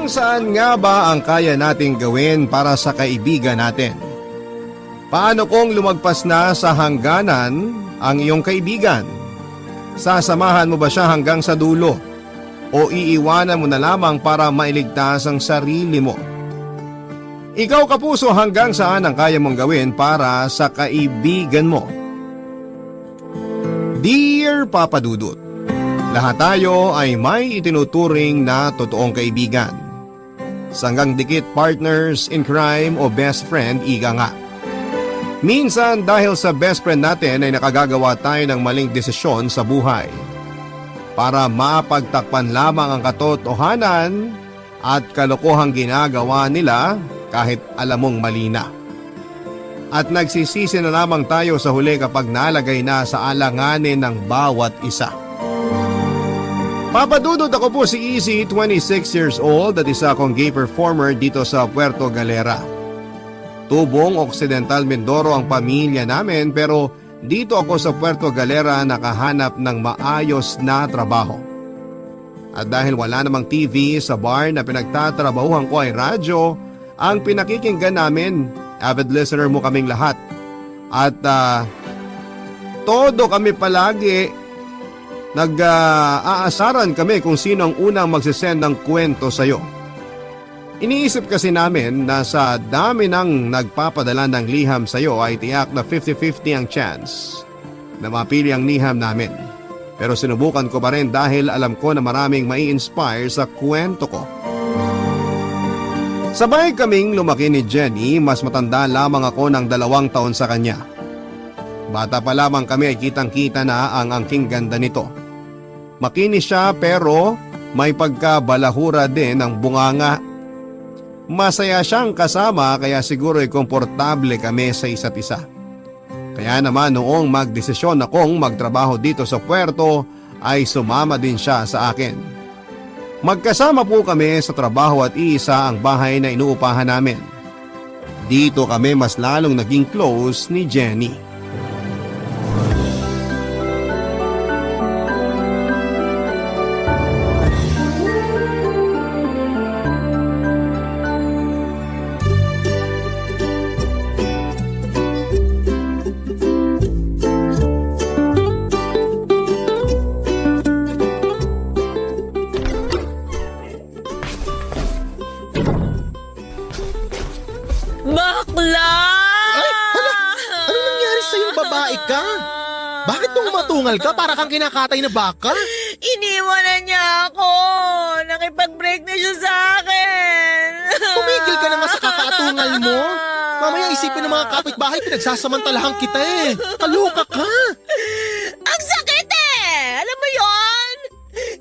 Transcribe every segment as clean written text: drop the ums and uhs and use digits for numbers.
Hanggang saan nga ba ang kaya nating gawin para sa kaibigan natin? Paano kung lumagpas na sa hangganan ang iyong kaibigan? Sasamahan mo ba siya hanggang sa dulo? O iiwanan mo na lamang para mailigtas ang sarili mo? Ikaw kapuso, hanggang saan ang kaya mong gawin para sa kaibigan mo? Dear Papa Dudut, lahat tayo ay may itinuturing na totoong kaibigan. Sanggang dikit partners in crime o best friend, ika nga. Minsan dahil sa best friend natin ay nakagagawa tayo ng maling desisyon sa buhay. Para mapagtakpan lamang ang katotohanan at kalokohang ginagawa nila kahit alam mong mali na. At nagsisisi na lamang tayo sa huli kapag nalagay na sa alanganin ng bawat isa. Papadudod, ako po si Easy, 26 years old at isa akong gay performer dito sa Puerto Galera. Tubong Occidental Mindoro ang pamilya namin, pero dito ako sa Puerto Galera nakahanap ng maayos na trabaho. At dahil wala namang TV sa bar na pinagtatrabahuhan ko ay radyo, ang pinakikinggan namin. Avid listener mo kaming lahat. At todo kami palagi nag-aasaran kami kung sino ang unang magsisend ng kwento sa'yo. Iniisip kasi namin na sa dami ng nagpapadala ng liham sa'yo ay tiyak na 50-50 ang chance na mapili ang liham namin. Pero sinubukan ko pa rin dahil alam ko na maraming mai-inspire sa kwento ko. Sabay kaming lumaki ni Jenny, mas matanda lamang ako ng 2 taon sa kanya. Bata pa lamang kami ay kitang-kita na ang angking ganda nito. Makinis siya pero may pagkabalahura din ng bunganga. Masaya siyang kasama kaya siguro ay komportable kami sa isa't isa. Kaya naman noong magdesisyon akong magtrabaho dito sa puerto ay sumama din siya sa akin. Magkasama po kami sa trabaho at iisa ang bahay na inuupahan namin. Dito kami mas lalong naging close ni Jenny. Bakla! Ay, hala! Anong nangyari sa'yo, babae ka? Bakit tumatungal ka para kang kinakatay na baka? Iniwan na niya ako! Nakipag-break na siya sa akin! Tumigil ka na nga sa kakaatungal mo. Mamaya isipin ng mga kapitbahay, pinagsasamantalahan kita eh. Kaloka ka! Ang sakit eh! Alam mo yon?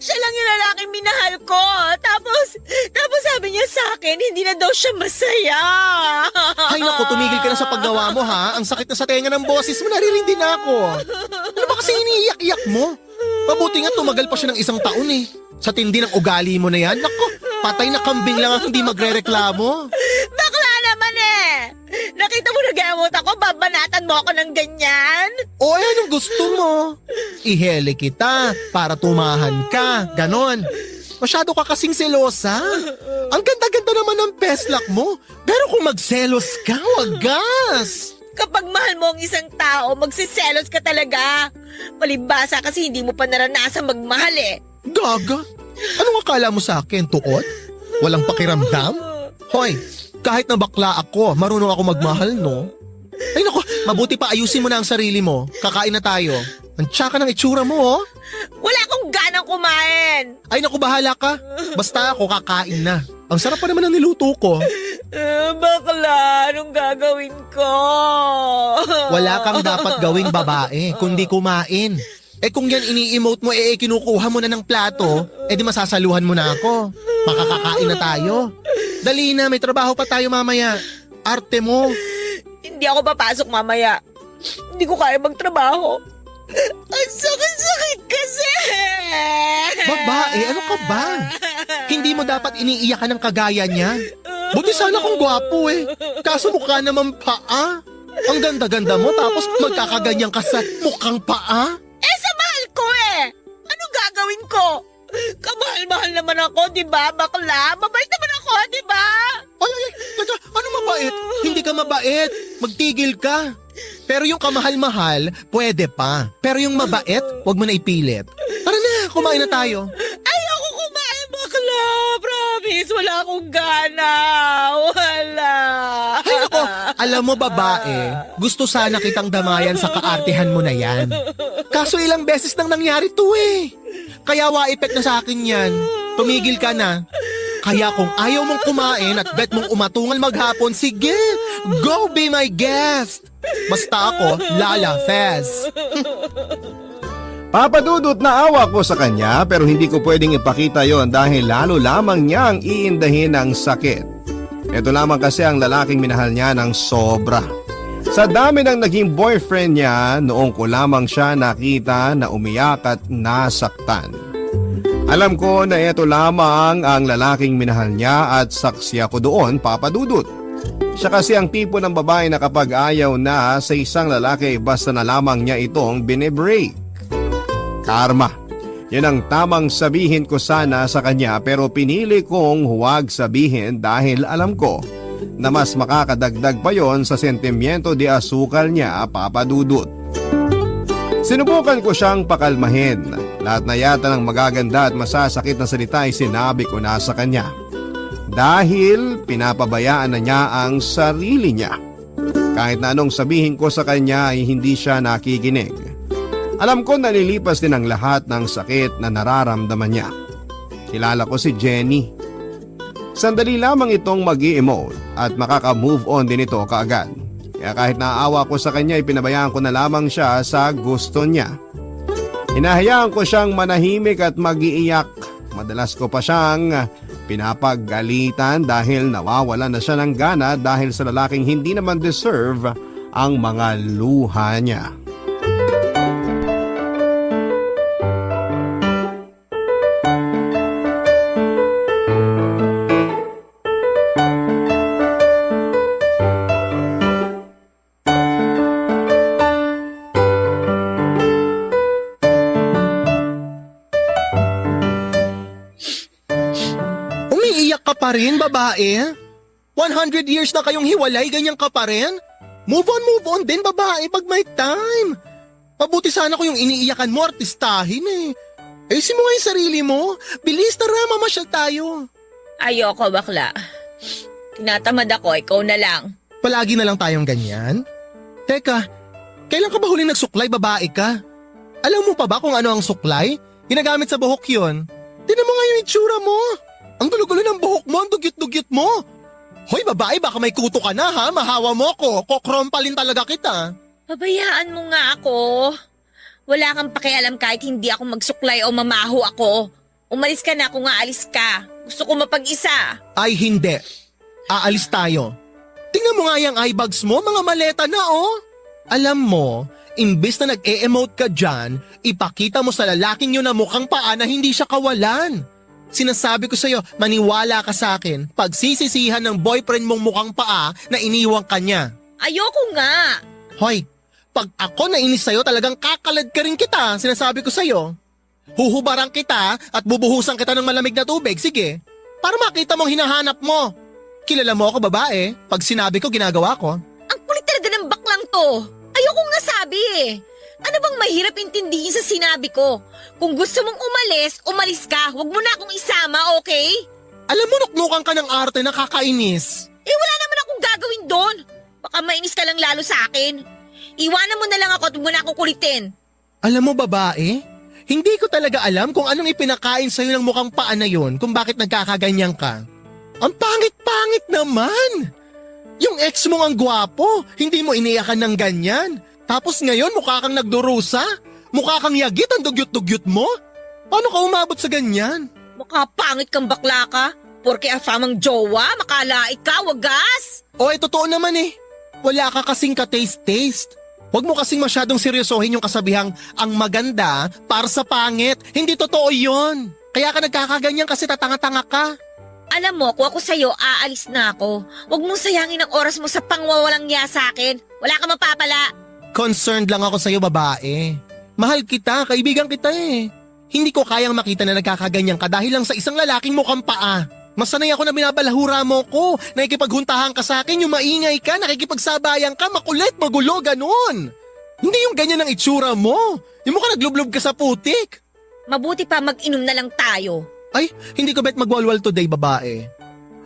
Siya lang yung lalaking minahal ko. Tapos sabi niya sa akin, hindi na daw siya masaya. Ay naku, tumigil ka na sa paggawa mo ha. Ang sakit na sa tenga ng boses mo, naririndi na ako. Ano ba kasi iniiyak-iyak mo? Mabuti nga tumagal pa siya ng 1 taon eh. Sa tindi ng ugali mo na yan, naku, patay na kambing lang ang hindi magre-reklamo. Bakla naman eh! Nakita mo nagamot ako, babanatan mo ako ng ganyan? O anong gusto mo? Ihele kita para tumahan ka, ganon. Masyado ka kasing selosa. Ang ganda-ganda naman ng peslak mo. Pero kung magselos ka, wagas. Kapag mahal mo ang isang tao, magsiselos ka talaga. Palibhasa kasi hindi mo pa naranasan magmahal eh. Gaga? Anong akala mo sa akin, tuot? Walang pakiramdam? Hoy, kahit na bakla ako, marunong ako magmahal, no? Ay naku, mabuti pa ayusin mo na ang sarili mo. Kakain na tayo. Ang tsaka ng itsura mo, oh. Wala akong ganang kumain. Ay naku, bahala ka. Basta ako kakain na. Ang sarap pa naman ng niluto ko. Bakla, anong gagawin ko? Wala kang dapat gawing babae, kundi kumain. Eh kung yan ini-emote mo, kinukuha mo na ng plato, di masasaluhan mo na ako. Makakakain na tayo. Dali na, may trabaho pa tayo mamaya. Arte mo. Hindi ako papasok mamaya. Hindi ko kaya magtrabaho. Ang sakit-sakit kasi! Babae, ano ka ba? Hindi mo dapat iniiyakan ng kagaya niya. Buti sana kung gwapo eh. Kaso mukha naman paa. Ang ganda-ganda mo tapos magkakaganyan ka sa mukhang paa. Sa mahal ko eh! Anong gagawin ko? Kamahal-mahal naman ako, di ba, bakla? Mabait naman talaga mabait. Magtigil ka. Pero yung kamahal-mahal, pwede pa. Pero yung mabait, wag mo na ipilit. Tara na, kumain na tayo. Ayoko kumain, bakla. Promise, wala akong gana. Wala. Ay nako, alam mo babae, gusto sana kitang damayan sa kaartehan mo na yan. Kaso ilang beses nang nangyari to eh. Kaya wa-effect na sa akin yan. Tumigil ka na. Kaya kung ayaw mong kumain at bet mong umatungal maghapon, sige, go be my guest. Basta ako, Lala Fez. Papadudot na awa ko sa kanya pero hindi ko pwedeng ipakita yon dahil lalo lamang niyang iindahin ang sakit. Ito lamang kasi ang lalaking minahal niya ng sobra. Sa dami ng naging boyfriend niya, noong ko lamang siya nakita na umiyak at nasaktan. Alam ko na ito lamang ang lalaking minahal niya at saksi ako doon, papadudot. Siya kasi ang tipo ng babae na kapag ayaw na sa isang lalaki basta na lamang niya itong binibreak. Karma. Yan ang tamang sabihin ko sana sa kanya pero pinili kong huwag sabihin dahil alam ko na mas makakadagdag pa yon sa sentimiento de asukal niya, papadudot. Sinubukan ko siyang pakalmahin. Lahat na yata ng magaganda at masasakit na salita ay sinabi ko na sa kanya. Dahil pinapabayaan na niya ang sarili niya. Kahit na anong sabihin ko sa kanya ay hindi siya nakikinig. Alam ko nalilipas din ang lahat ng sakit na nararamdaman niya. Kilala ko si Jenny. Sandali lamang itong mag-i-emote at makaka-move on din ito kaagad. Kaya kahit naawa ko sa kanya ay pinabayaan ko na lamang siya sa gusto niya. Hinahayaan ko siyang manahimik at mag-iiyak. Madalas ko pa siyang pinapagalitan dahil nawawalan na siya ng gana dahil sa lalaking hindi naman deserve ang mga luha niya. Pa rin, babae? 100 years na kayong hiwalay, ganyan ka pa rin? Move on din, babae, pag may time. Mabuti sana ko yung iniiyakan mo, artistahin eh. Ayusin mo nga yung sarili mo. Bilis, tara, mamasyal tayo. Ayoko, bakla. Tinatamad ako, ikaw na lang. Palagi na lang tayong ganyan? Teka, kailan ka ba huling nagsuklay, babae ka? Alam mo pa ba kung ano ang suklay? Ginagamit sa buhok yun. Tignan mo nga yung itsura mo. Ang gulo-gulo ng buhok mo, ang dugyot-dugyot mo. Hoy babae, baka may kuto ka na ha, mahawa mo ko, kokrompalin talaga kita. Pabayaan mo nga ako. Wala kang pakialam kahit hindi ako magsuklay o mamaho ako. Umalis ka na kung aalis ka. Gusto ko mapag-isa. Ay hindi, aalis tayo. Tingnan mo nga yung eye bags mo, mga maleta na oh. Alam mo, imbes na nag-e-emote ka dyan, ipakita mo sa lalaking yun na mukhang paa na hindi siya kawalan. Sinasabi ko sa'yo, maniwala ka sa akin, pagsisisihan ng boyfriend mong mukhang paa na iniwang ka niya. Ayoko nga. Hoy, pag ako nainis sa'yo talagang kakalad ka rin kita, sinasabi ko sa'yo. Huhubaran kita at bubuhusan kita ng malamig na tubig, sige. Para makita mong hinahanap mo. Kilala mo ako babae, pag sinabi ko ginagawa ko. Ang kulit talaga ng baklang to. Ayoko nga sabi eh. Ano bang mahirap intindihin sa sinabi ko? Kung gusto mong umalis, umalis ka. Huwag mo na akong isama, okay? Alam mo, nuknukan ka ng arte, nakakainis. Eh wala naman akong gagawin doon. Baka mainis ka lang lalo sa akin. Iwanan mo na lang ako at huwag mo na akong kulitin. Alam mo babae, hindi ko talaga alam kung anong ipinakain sa'yo ng mukhang paa na yun kung bakit nagkakaganyan ka. Ang pangit-pangit naman! Yung ex mo ang gwapo, hindi mo iniyakan ng ganyan. Tapos ngayon mukha kang nagdurusa? Mukha kang yagit ang dugyot-dugyot mo? Paano ka umabot sa ganyan? Mukha pangit kang bakla ka. Porke afamang jowa, makalaik ka, wagas. O totoo naman eh. Wala ka kasing ka-taste-taste. Huwag mo kasing masyadong seryosohin yung kasabihang ang maganda para sa pangit. Hindi totoo yon. Kaya ka nagkakaganyan kasi tatanga-tanga ka. Alam mo, kung ako sa'yo, aalis na ako. Huwag mong sayangin ang oras mo sa pangwawalang niya sa akin. Wala ka mapapala. Concerned lang ako sa'yo, babae. Mahal kita, kaibigan kita eh. Hindi ko kayang makita na nagkakaganyan ka dahil lang sa isang lalaking mukhang paa. Masanay ako na binabalahura mo ko. Nakikipaghuntahan ka sa akin, yung maingay ka, nakikipagsabayan ka, makulit, magulo, ganun. Hindi yung ganyan ang itsura mo. Yung mukha naglublob ka sa putik. Mabuti pa mag-inom na lang tayo. Ay, hindi ko bet magwalwal today, babae.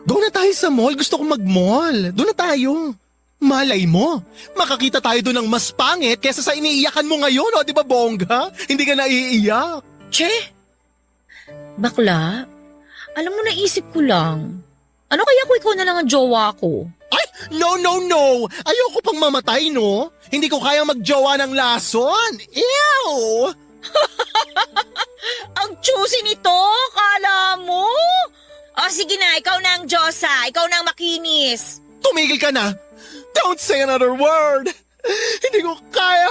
Doon na tayo sa mall. Gusto kong mag-mall. Doon na tayo. Malay mo, makakita tayo doon ng mas pangit kesa sa iniiyakan mo ngayon, o di ba bongga? Hindi ka naiiyak. Che? Bakla? Alam mo, naisip ko lang. Ano kaya kung ikaw na lang ang jowa ko? Ay, no. Ayoko pang mamatay, no? Hindi ko kaya magjowa ng lason. Ew! Ang juicy nito, kala mo? O sige na, ikaw na ang Diyosa, ikaw na ang makinis. Tumigil ka na. Don't say another word. Hindi ko kaya.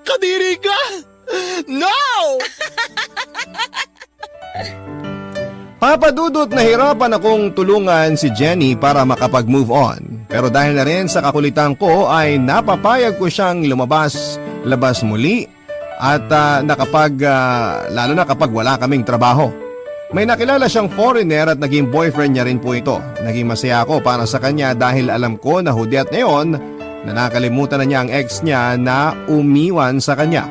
Kadiri ka. No! Papa Dudut, nahirapan akong tulungan si Jenny para makapag-move on. Pero dahil na rin sa kakulitan ko ay napapayag ko siyang labas muli at lalo na kapag wala kaming trabaho. May nakilala siyang foreigner at naging boyfriend niya rin po ito. Naging masaya ako para sa kanya dahil alam ko na hudyat ngayon na nakalimutan na niya ang ex niya na umiwan sa kanya.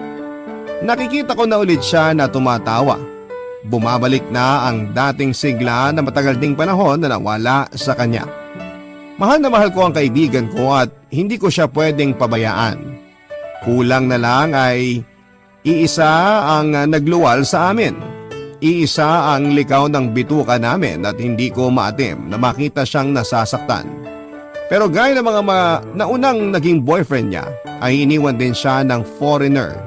Nakikita ko na ulit siya na tumatawa. Bumabalik na ang dating sigla na matagal ding panahon na nawala sa kanya. Mahal na mahal ko ang kaibigan ko at hindi ko siya pwedeng pabayaan. Kulang na lang ay iisa ang nagluwal sa amin. Iisa ang likaw ng bituka namin at hindi ko maatim na makita siyang nasasaktan. Pero gaya ng mga naunang naging boyfriend niya ay iniwan din siya ng foreigner.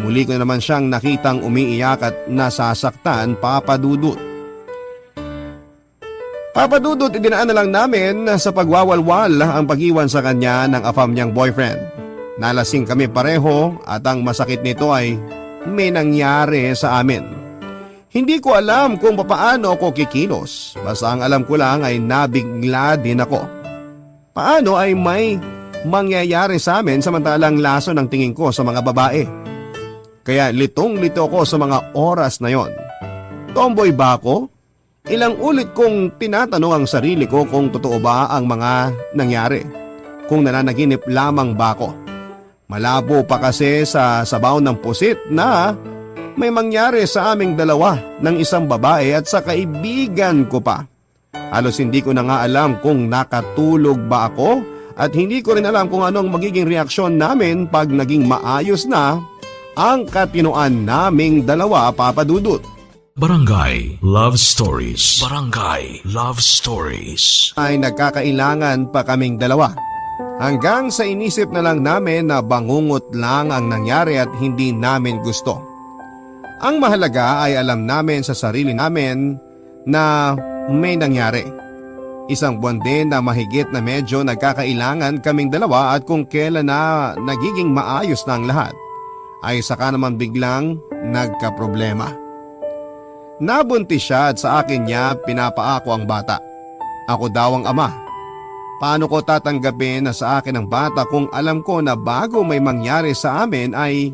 Muli ko naman siyang nakitang umiiyak at nasasaktan, Papa Dudut. Papa Dudut, idinaan na lang namin sa pagwawalwal ang pag-iwan sa kanya ng afam niyang boyfriend. Nalasing kami pareho at ang masakit nito ay may nangyari sa amin. Hindi ko alam kung paano ako kikilos. Basta ang alam ko lang ay nabigla din ako. Paano ay may mangyayari sa amin samantalang laso ng tingin ko sa mga babae? Kaya litong-lito ako sa mga oras na yon. Tomboy ba ako? Ilang ulit kong tinatanong ang sarili ko kung totoo ba ang mga nangyari. Kung nananaginip lamang ba ako. Malabo pa kasi sa sabaw ng pusit na may mangyari sa aming dalawa ng isang babae at sa kaibigan ko pa. Halos hindi ko na nga alam kung nakatulog ba ako at hindi ko rin alam kung anong magiging reaksyon namin pag naging maayos na ang katinoan naming dalawa, Papa Dudut. Barangay Love Stories. Barangay Love Stories. Ay nagkakailangan pa kaming dalawa. Hanggang sa inisip na lang namin na bangungot lang ang nangyari at hindi namin gusto. Ang mahalaga ay alam namin sa sarili namin na may nangyari. Isang buwan din na mahigit na medyo nagkakailangan kaming dalawa at kung kailan na nagiging maayos na ang lahat, ay saka naman biglang nagkaproblema. Nabuntis siya at sa akin niya pinapaako ang bata. Ako daw ang ama. Paano ko tatanggapin na sa akin ang bata kung alam ko na bago may mangyari sa amin ay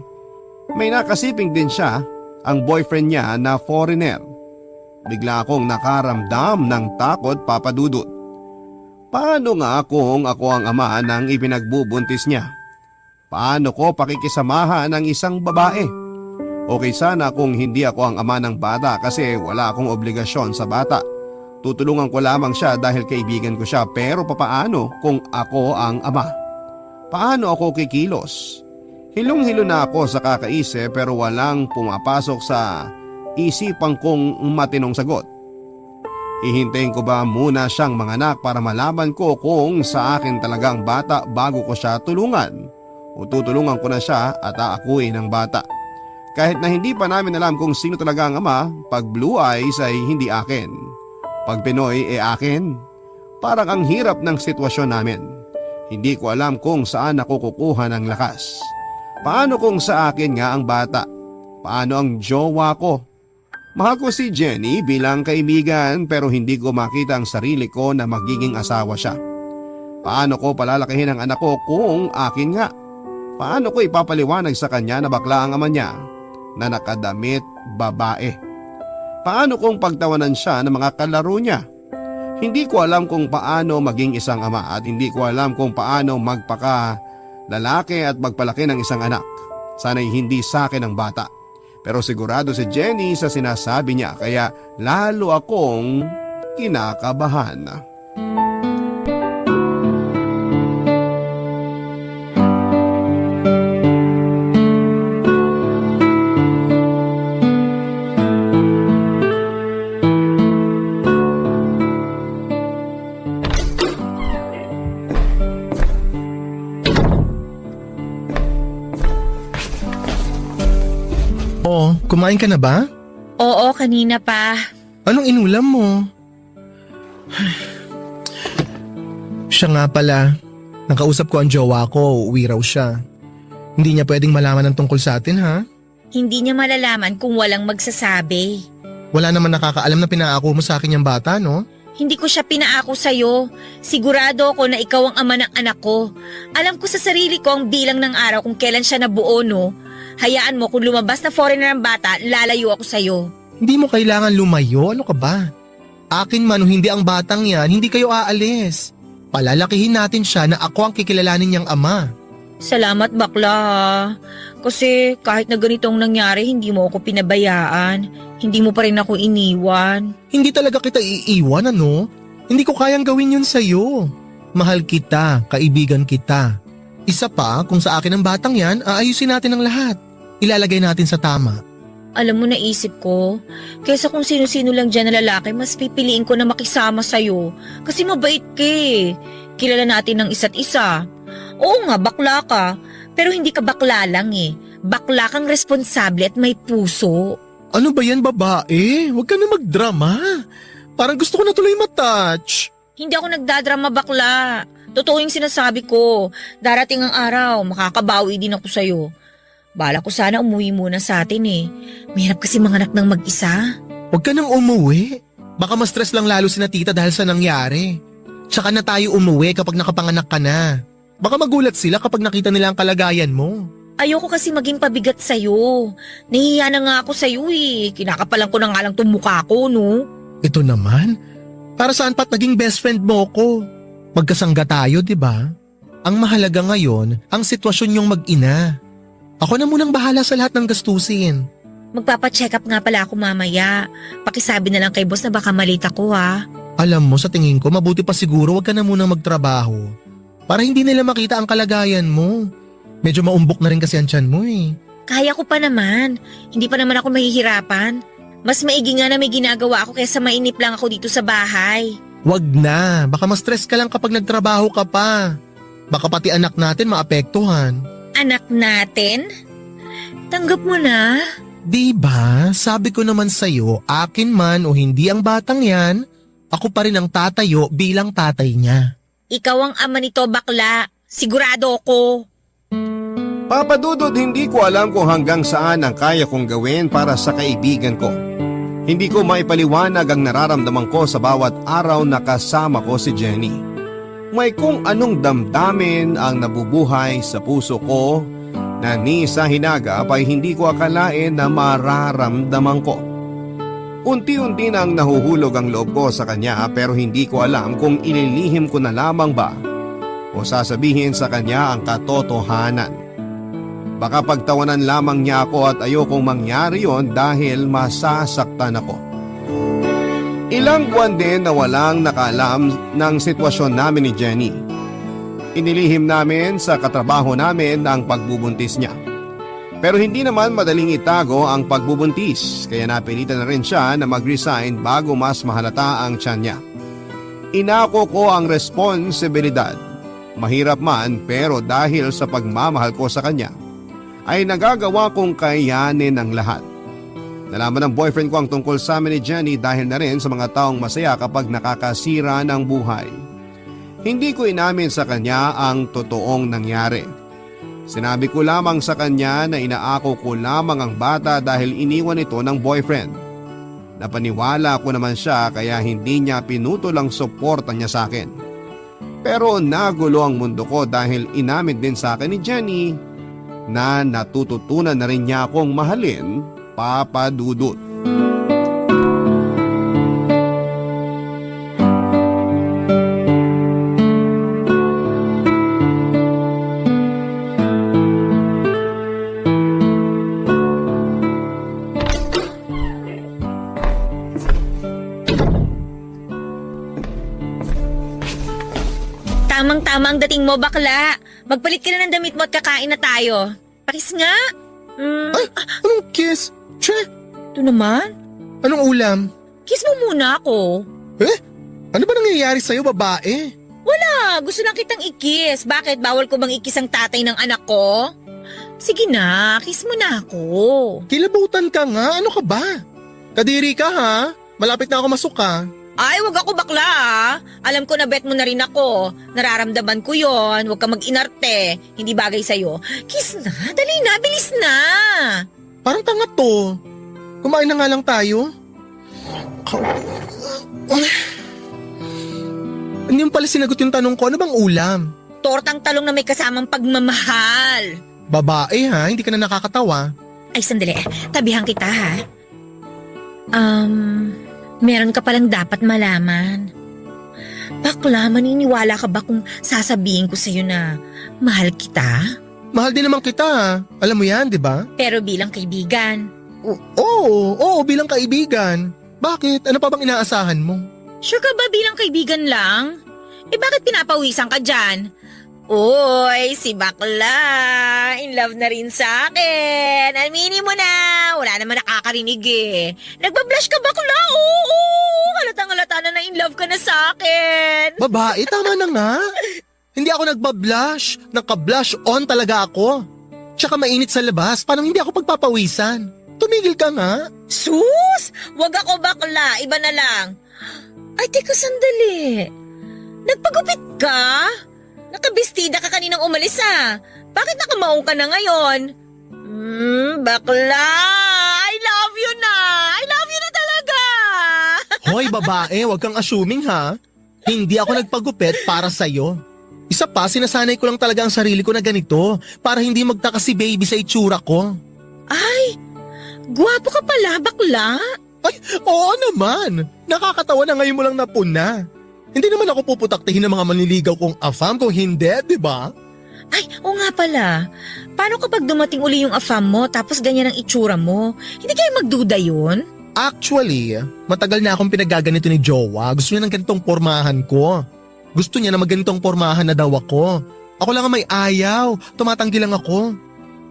may nakasiping din siya, ang boyfriend niya na foreigner. Bigla akong nakaramdam ng takot, Papa Dudut. Paano nga kung ako ang ama ng ipinagbubuntis niya? Paano ko pakikisamahan ang isang babae? Okay sana kung hindi ako ang ama ng bata kasi wala akong obligasyon sa bata. Tutulungan ko lamang siya dahil kaibigan ko siya, pero papaano kung ako ang ama? Paano ako kikilos? Hilong-hilo na ako sa kakaisip pero walang pumapasok sa isipang kong matinong sagot. Hihintayin ko ba muna siyang manganak para malaman ko kung sa akin talagang bata bago ko siya tulungan? O tutulungan ko na siya at aakuin ang bata? Kahit na hindi pa namin alam kung sino talaga ang ama, pag blue eyes ay hindi akin. Pag Pinoy ay akin. Parang ang hirap ng sitwasyon namin. Hindi ko alam kung saan ako kukuha ng lakas. Paano kung sa akin nga ang bata? Paano ang jowa ko? Mahal ko si Jenny bilang kaibigan pero hindi ko makita ang sarili ko na magiging asawa siya. Paano ko palalakihin ang anak ko kung akin nga? Paano ko ipapaliwanag sa kanya na bakla ang ama niya na nakadamit babae? Paano kung pagtawanan siya ng mga kalaro niya? Hindi ko alam kung paano maging isang ama at hindi ko alam kung paano lalaki at magpalaki ng isang anak. Sana'y hindi sa akin ang bata. Pero sigurado si Jenny sa sinasabi niya kaya lalo akong kinakabahan. Oh, kumain ka na ba? Oo, kanina pa. Anong inulam mo? Siya nga pala. Nakausap ko ang jowa ko, uuwi raw siya. Hindi niya pwedeng malaman ang tungkol sa atin, ha? Hindi niya malalaman kung walang magsasabi. Wala naman nakakaalam na pinaako mo sa akin yung bata, no? Hindi ko siya pinaako sa'yo. Sigurado ako na ikaw ang ama ng anak ko. Alam ko sa sarili ko ang bilang ng araw kung kailan siya nabuo, no? Hayaan mo kung lumabas na foreigner ang bata, lalayo ako sa'yo. Hindi mo kailangan lumayo, ano ka ba? Akin man o hindi ang batang yan, hindi kayo aalis. Palalakihin natin siya na ako ang kikilalanin niyang ama. Salamat bakla ha. Kasi kahit na ganitong nangyari, hindi mo ako pinabayaan. Hindi mo pa rin ako iniwan. Hindi talaga kita iiwan, ano? Hindi ko kayang gawin yun sa'yo. Mahal kita, kaibigan kita. Isa pa, kung sa akin ang batang yan, aayusin natin ang lahat. Ilalagay natin sa tama. Alam mo, naisip ko, kaysa kung sino-sino lang dyan na lalaki, mas pipiliin ko na makisama sa'yo. Kasi mabait ka eh. Kilala natin ng isa't isa. Oo nga, bakla ka. Pero hindi ka bakla lang eh. Bakla kang responsable at may puso. Ano ba yan, babae? Huwag ka na magdrama. Parang gusto ko na tuloy matouch. Hindi ako nagdadrama bakla. Totoo yung sinasabi ko. Darating ang araw, makakabawi din ako sa'yo. Bala ko sana umuwi muna sa atin eh. Mahirap kasi manganak ng mag-isa. Huwag ka nang umuwi. Baka ma-stress lang lalo si na tita dahil sa nangyari. Tsaka na tayo umuwi kapag nakapanganak ka na. Baka magulat sila kapag nakita nila ang kalagayan mo. Ayoko kasi maging pabigat sa'yo. Nahihiya na nga ako sa'yo eh. Kinakapalan ko na nga lang itong mukha ko, no? Ito naman, para saan pa't naging best friend mo ko? Magkasangga tayo, di ba? Ang mahalaga ngayon, ang sitwasyon niyong mag-ina. Ako na munang bahala sa lahat ng gastusin. Magpapacheck up nga pala ako mamaya. Pakisabi na lang kay boss na baka malita ko ha. Alam mo, sa tingin ko, mabuti pa siguro wag ka na munang magtrabaho. Para hindi nila makita ang kalagayan mo. Medyo maumbok na rin kasi ang tiyan mo eh. Kaya ko pa naman. Hindi pa naman ako mahihirapan. Mas maigi nga na may ginagawa ako kaysa mainip lang ako dito sa bahay. Wag na, baka ma-stress ka lang kapag nagtrabaho ka pa. Baka pati anak natin maapektuhan. Anak natin? Tanggap mo na? Diba, sabi ko naman sa'yo, akin man o hindi ang batang yan, ako pa rin ang tatayo bilang tatay niya. Ikaw ang ama nito, bakla. Sigurado ako. Papa Dudut, hindi ko alam kung hanggang saan ang kaya kong gawin para sa kaibigan ko. Hindi ko maipaliwanag ang nararamdaman ko sa bawat araw na kasama ko si Jenny. May kung anong damdamin ang nabubuhay sa puso ko na ni sa hinagap ay hindi ko akalain na mararamdaman ko. Unti-unti nang nahuhulog ang loob ko sa kanya pero hindi ko alam kung ililihim ko na lamang ba o sasabihin sa kanya ang katotohanan. Baka pagtawanan lamang niya ako at ayokong mangyari yon dahil masasaktan ako. Ilang buwan din na walang nakaalam ng sitwasyon namin ni Jenny. Inilihim namin sa katrabaho namin ang pagbubuntis niya. Pero hindi naman madaling itago ang pagbubuntis kaya napilitan na rin siya na mag-resign bago mas mahalata ang tiyan niya. Inako ko ang responsibilidad. Mahirap man pero dahil sa pagmamahal ko sa kanya ay nagagawa kong kayanin ang lahat. Nalaman ng boyfriend ko ang tungkol sa amin ni Jenny dahil na rin sa mga taong masaya kapag nakakasira ng buhay. Hindi ko inamin sa kanya ang totoong nangyari. Sinabi ko lamang sa kanya na inaako ko lamang ang bata dahil iniwan ito ng boyfriend. Napaniwala ko naman siya kaya hindi niya pinutol ang suporta niya sa akin. Pero nagulo ang mundo ko dahil inamin din sa akin ni Jenny na natututunan na rin niya akong mahalin, Papa Dudut. Tamang-tama ang dating mo, bakla. Magpalit ka na ng damit mo at kakain na tayo. Pakis nga. Ay, anong kiss? Che, Ito naman. anong ulam? Kiss mo muna ako. Ano ba nangyayari sa'yo, babae? Gusto lang kitang ikis. Bakit? Bawal ko bang ikis ang tatay ng anak ko? Sige na, kiss mo na ako. Kilabutan ka nga, ano ka ba? Kadiri ka ha? Malapit na ako masuka. Ay, wag ako bakla ah. Alam ko na bet mo na rin ako. Nararamdaman ko yon. Huwag ka mag-inarte. Hindi bagay sa'yo. Kiss na, dali na, bilis na. Parang tanga to. Kumain na nga lang tayo. Hindi mo pala sinagot yung tanong ko, ano bang ulam? Tortang talong na may kasamang pagmamahal. Babae ha, hindi ka na nakakatawa. Ay, sandali. Tabihan kita ha. Meron ka palang dapat malaman. Bakla, maniniwala ka ba kung sasabihin ko sa'yo na mahal kita? Mahal din naman kita ha. Alam mo yan, di ba? Pero bilang kaibigan. Oo, bilang kaibigan. Bakit? Ano pa bang inaasahan mo? Sure ka ba bilang kaibigan lang? Eh bakit pinapawisan ka dyan? Uy, si bakla. In love na rin sa akin. Aminin mo na. Wala naman nakakarinig eh. Nagbablush ka bakla? Oo. Halatang-halata na in love ka na sa akin. Babae, tama na nga. Hindi ako nagbablush. Naka-blush on talaga ako. Tsaka mainit sa labas. Parang hindi ako pagpapawisan. Tumigil ka nga. Sus! Wag ako bakla. Iba na lang. Ay, teka sandali. Nagpagupit ka? Nakabestida ka kaninang umalis ah. Bakit nakamaong ka na ngayon? Bakla! I love you na! I love you na talaga! Hoy babae, wag kang assuming ha. Hindi ako nagpagupit para sa'yo. Isa pa, sinasanay ko lang talaga ang sarili ko na ganito para hindi magtaka si baby sa itsura ko. Ay! Gwapo ka pala, bakla! Ay, oo naman. Nakakatawa na ngayon mo lang napuna. Hindi naman ako puputaktihin ng mga manliligaw kong afam kung hindi, di ba? Ay, oo nga pala. Paano kapag dumating uli yung afam mo tapos ganyan ang itsura mo? Hindi kayo magduda yun? Actually, matagal na akong pinagaganito ni Jowa. Gusto niya ng ganitong pormahan ko. Gusto niya na magganitong pormahan na daw ako. Ako lang ang may ayaw. Tumatanggi lang ako.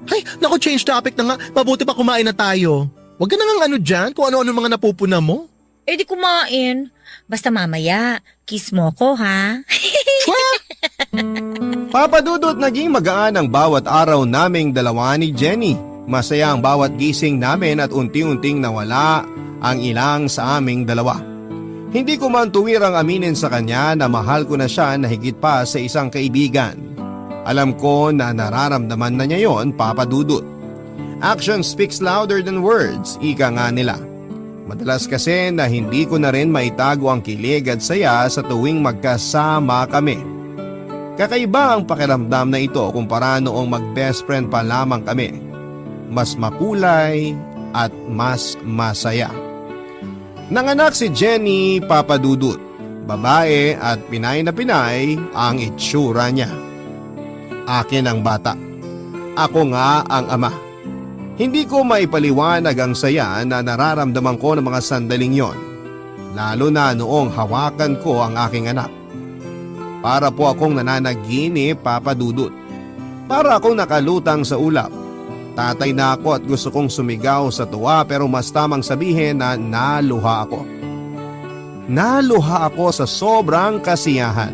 Ay, naku, change topic na nga. Mabuti pa kumain na tayo. Huwag ka na nga ano dyan kung ano-ano mga napupuna mo. Eh di kumain. Basta mamaya, kiss mo ko ha? Papa Dudut, naging magaan ang bawat araw naming dalawa ni Jenny. Masaya ang bawat gising namin at unti-unting nawala ang ilang sa aming dalawa. Hindi ko man tuwirang aminin sa kanya na mahal ko na siya na higit pa sa isang kaibigan. Alam ko na nararamdaman na niya yon, Papa Dudut. Action speaks louder than words, ika nga nila. Madalas kasi na hindi ko na rin maitago ang kilig at saya sa tuwing magkasama kami. Kakaiba ang pakiramdam na ito kumpara noong mag-best friend pa lamang kami. Mas makulay at mas masaya. Nanganak si Jenny, Papa Dudut. Babae at Pinay na Pinay ang itsura niya. Akin ang bata. Ako nga ang ama. Hindi ko maipaliwanag ang saya na nararamdaman ko ng mga sandaling yon. Lalo na noong hawakan ko ang aking anak. Para po akong nananaginip, Papa Dudut. Para akong nakalutang sa ulap. Tatay na ako at gusto kong sumigaw sa tuwa pero mas tamang sabihin na naluha ako. Naluha ako sa sobrang kasiyahan.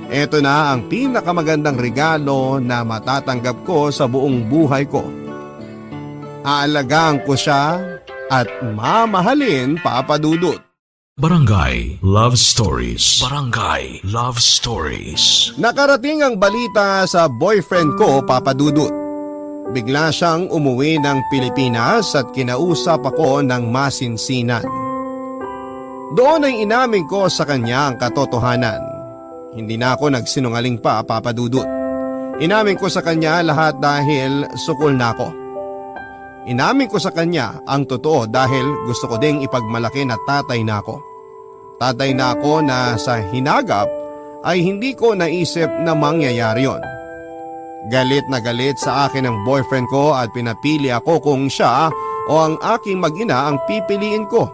Ito na ang pinakamagandang regalo na matatanggap ko sa buong buhay ko. Aalagaan ko siya at mamahalin, Papa Dudut. Barangay Love Stories. Barangay Love Stories. Nakarating ang balita sa boyfriend ko, Papa Dudut. Bigla siyang umuwi ng Pilipinas at kinausap ako ng masinsinan. Doon ay inamin ko sa kanya ang katotohanan. Hindi na ako nagsinungaling pa, Papa Dudut. Inamin ko sa kanya lahat dahil sukol na ako. Inamin ko sa kanya ang totoo dahil gusto ko ding ipagmalaki na tatay na ako. Tatay na ako na sa hinagap ay hindi ko naisip na mangyayari yon. Galit na galit sa akin ang boyfriend ko at pinapili ako kung siya o ang aking mag-ina ang pipiliin ko.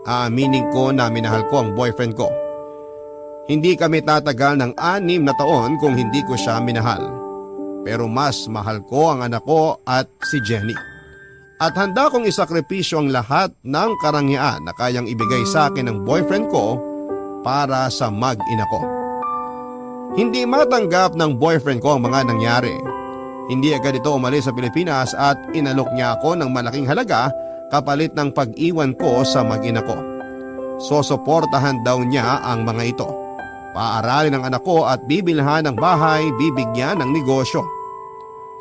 Aaminin ko na minahal ko ang boyfriend ko. Hindi kami tatagal ng 6 na taon kung hindi ko siya minahal. Pero mas mahal ko ang anak ko at si Jenny. At handa kong isakripisyo ang lahat ng karangyaan na kayang ibigay sa akin ng boyfriend ko para sa mag-ina ko. Hindi matanggap ng boyfriend ko ang mga nangyari. Hindi agad ito umalis sa Pilipinas at inalok niya ako ng malaking halaga kapalit ng pag-iwan ko sa mag-ina ko. Sosuportahan daw niya ang mga ito. Paaralin ang anak ko at bibilhan ng bahay, bibigyan ng negosyo.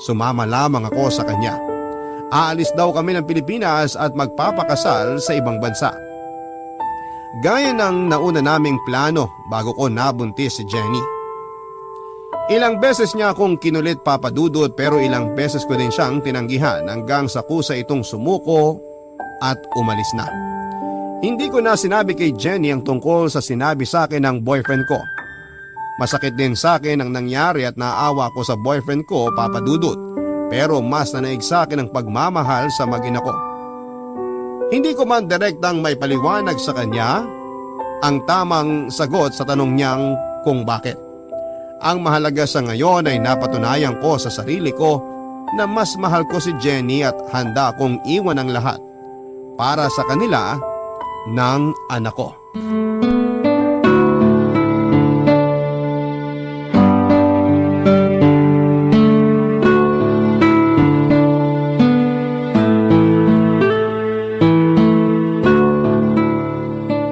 Sumama lamang ako sa kanya. Aalis daw kami ng Pilipinas at magpapakasal sa ibang bansa. Gaya ng nauna naming plano bago ko nabuntis si Jenny. Ilang beses niya akong kinulit papadudot pero ilang beses ko din siyang tinanggihan hanggang sa kusa itong sumuko at umalis na. Hindi ko na sinabi kay Jenny ang tungkol sa sinabi sa akin ng boyfriend ko. Masakit din sa akin ang nangyari at naawa ko sa boyfriend ko, Papa Dudut, pero mas nanaig sa akin ang pagmamahal sa mag-ina ko. Hindi ko man direktang may paliwanag sa kanya ang tamang sagot sa tanong niyang kung bakit. Ang mahalaga sa ngayon ay napatunayan ko sa sarili ko na mas mahal ko si Jenny at handa akong iwan ang lahat para sa kanila ng anak ko.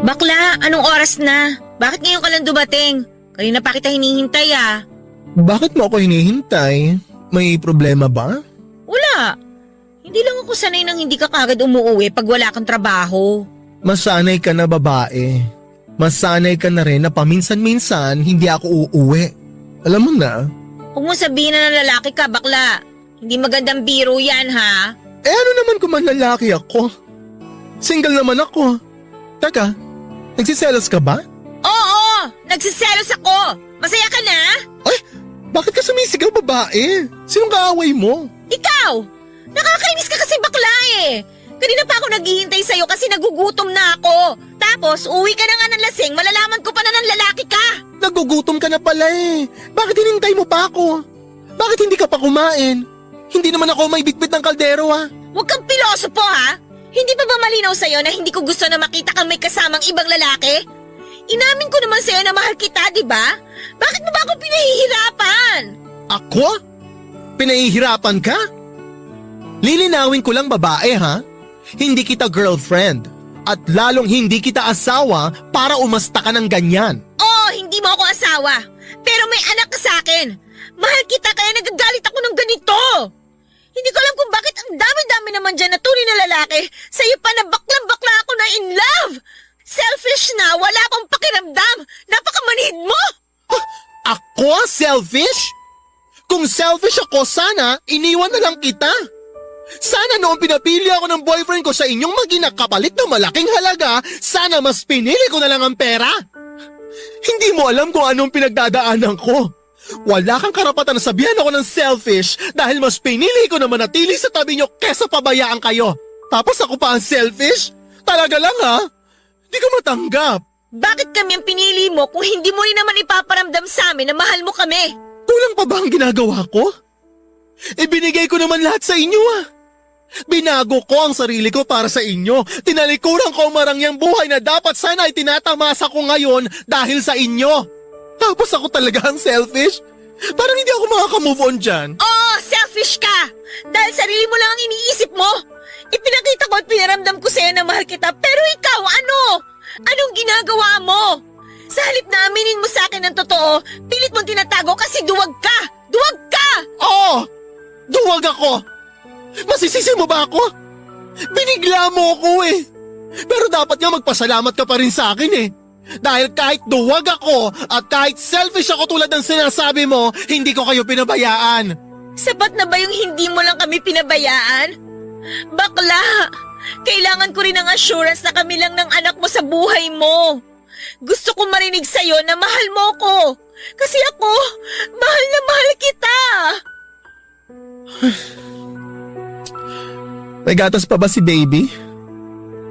Bakla, anong oras na? Bakit ngayon ka lang dumating? Kanina pa kita hinihintay ah. Bakit mo ako hinihintay? May problema ba? Wala. Hindi lang ako sanay nang hindi ka kagad umuwi pag wala kang trabaho. Masanay ka na babae. Masanay ka na rin na paminsan-minsan hindi ako uuwi. Alam mo na. Huwag mo sabihin na lalaki ka, bakla. Hindi magandang biro yan ha. Eh ano naman kung man lalaki ako? Single naman ako. Taka, nagsiselos ka ba? Oo, nagsiselos ako. Masaya ka na? Ay, bakit ka sumisigaw babae? Sinong kaaway mo? Ikaw! Nakakainis ka kasi bakla eh. Kanina pa ako naghihintay sa'yo kasi nagugutom na ako. Tapos uwi ka na nga ng lasing, malalaman ko pa na ng lalaki ka. Nagugutom ka na pala eh. Bakit hinintay mo pa ako? Bakit hindi ka pa kumain? Hindi naman ako may bitbit ng kaldero ha. Huwag kang pilosopo ha. Hindi pa ba malinaw sa'yo na hindi ko gusto na makita kang may kasamang ibang lalaki? Inamin ko naman sa'yo na mahal kita, di ba? Bakit mo ba ako pinahihirapan? Ako? Pinahihirapan ka? Lilinawin ko lang babae ha. Hindi kita girlfriend. At lalong hindi kita asawa para umasta ka ng ganyan. Oo, hindi mo ako asawa. Pero may anak ka sa akin. Mahal kita kaya nagagalit ako ng ganito. Hindi ko alam kung bakit ang dami-dami naman dyan na tunay na lalaki. Sa'yo pa na baklang-bakla ako na in love. Selfish na, wala akong pakiramdam. Napakamanhid mo. Ako selfish? Kung selfish ako, sana iniwan na lang kita. Sana noong pinapili ako ng boyfriend ko sa inyong mag-ina kapalit ng malaking halaga, sana mas pinili ko na lang ang pera. Hindi mo alam kung anong pinagdadaanan ko. Wala kang karapatan na sabihan ako ng selfish dahil mas pinili ko na manatili sa tabi nyo kesa pabayaan kayo. Tapos ako pa ang selfish? Talaga lang ha? Di ko matanggap. Bakit kami ang pinili mo kung hindi mo rin naman ipaparamdam sa amin na mahal mo kami? Kulang pa ba ang ginagawa ko? Ibinigay ko naman lahat sa inyo ah. Binago ko ang sarili ko para sa inyo. Tinalikuran ko ang marangyang buhay na dapat sana ay tinatamasa ko ngayon dahil sa inyo. Tapos ako talaga ang selfish? Parang hindi ako makaka-move on dyan. Oo, selfish ka! Dahil sarili mo lang ang iniisip mo. Ipinakita ko at pinaramdam ko sa'yo na mahal kita, pero ikaw, ano? Anong ginagawa mo? Sa halip na aminin mo sa akin ng totoo, pilit mong tinatago kasi duwag ka! Duwag ka! Oo! Duwag ako! Masisisi mo ba ako? Binigla mo ako eh! Pero dapat nga magpasalamat ka pa rin sa akin eh. Dahil kahit duwag ako at kahit selfish ako tulad ng sinasabi mo, hindi ko kayo pinabayaan. Sapat na ba yung hindi mo lang kami pinabayaan? Bakla! Kailangan ko rin ng assurance na kami lang ng anak mo sa buhay mo. Gusto ko marinig sa'yo na mahal mo ko. Kasi ako, mahal na mahal kita. May gatas pa ba si baby?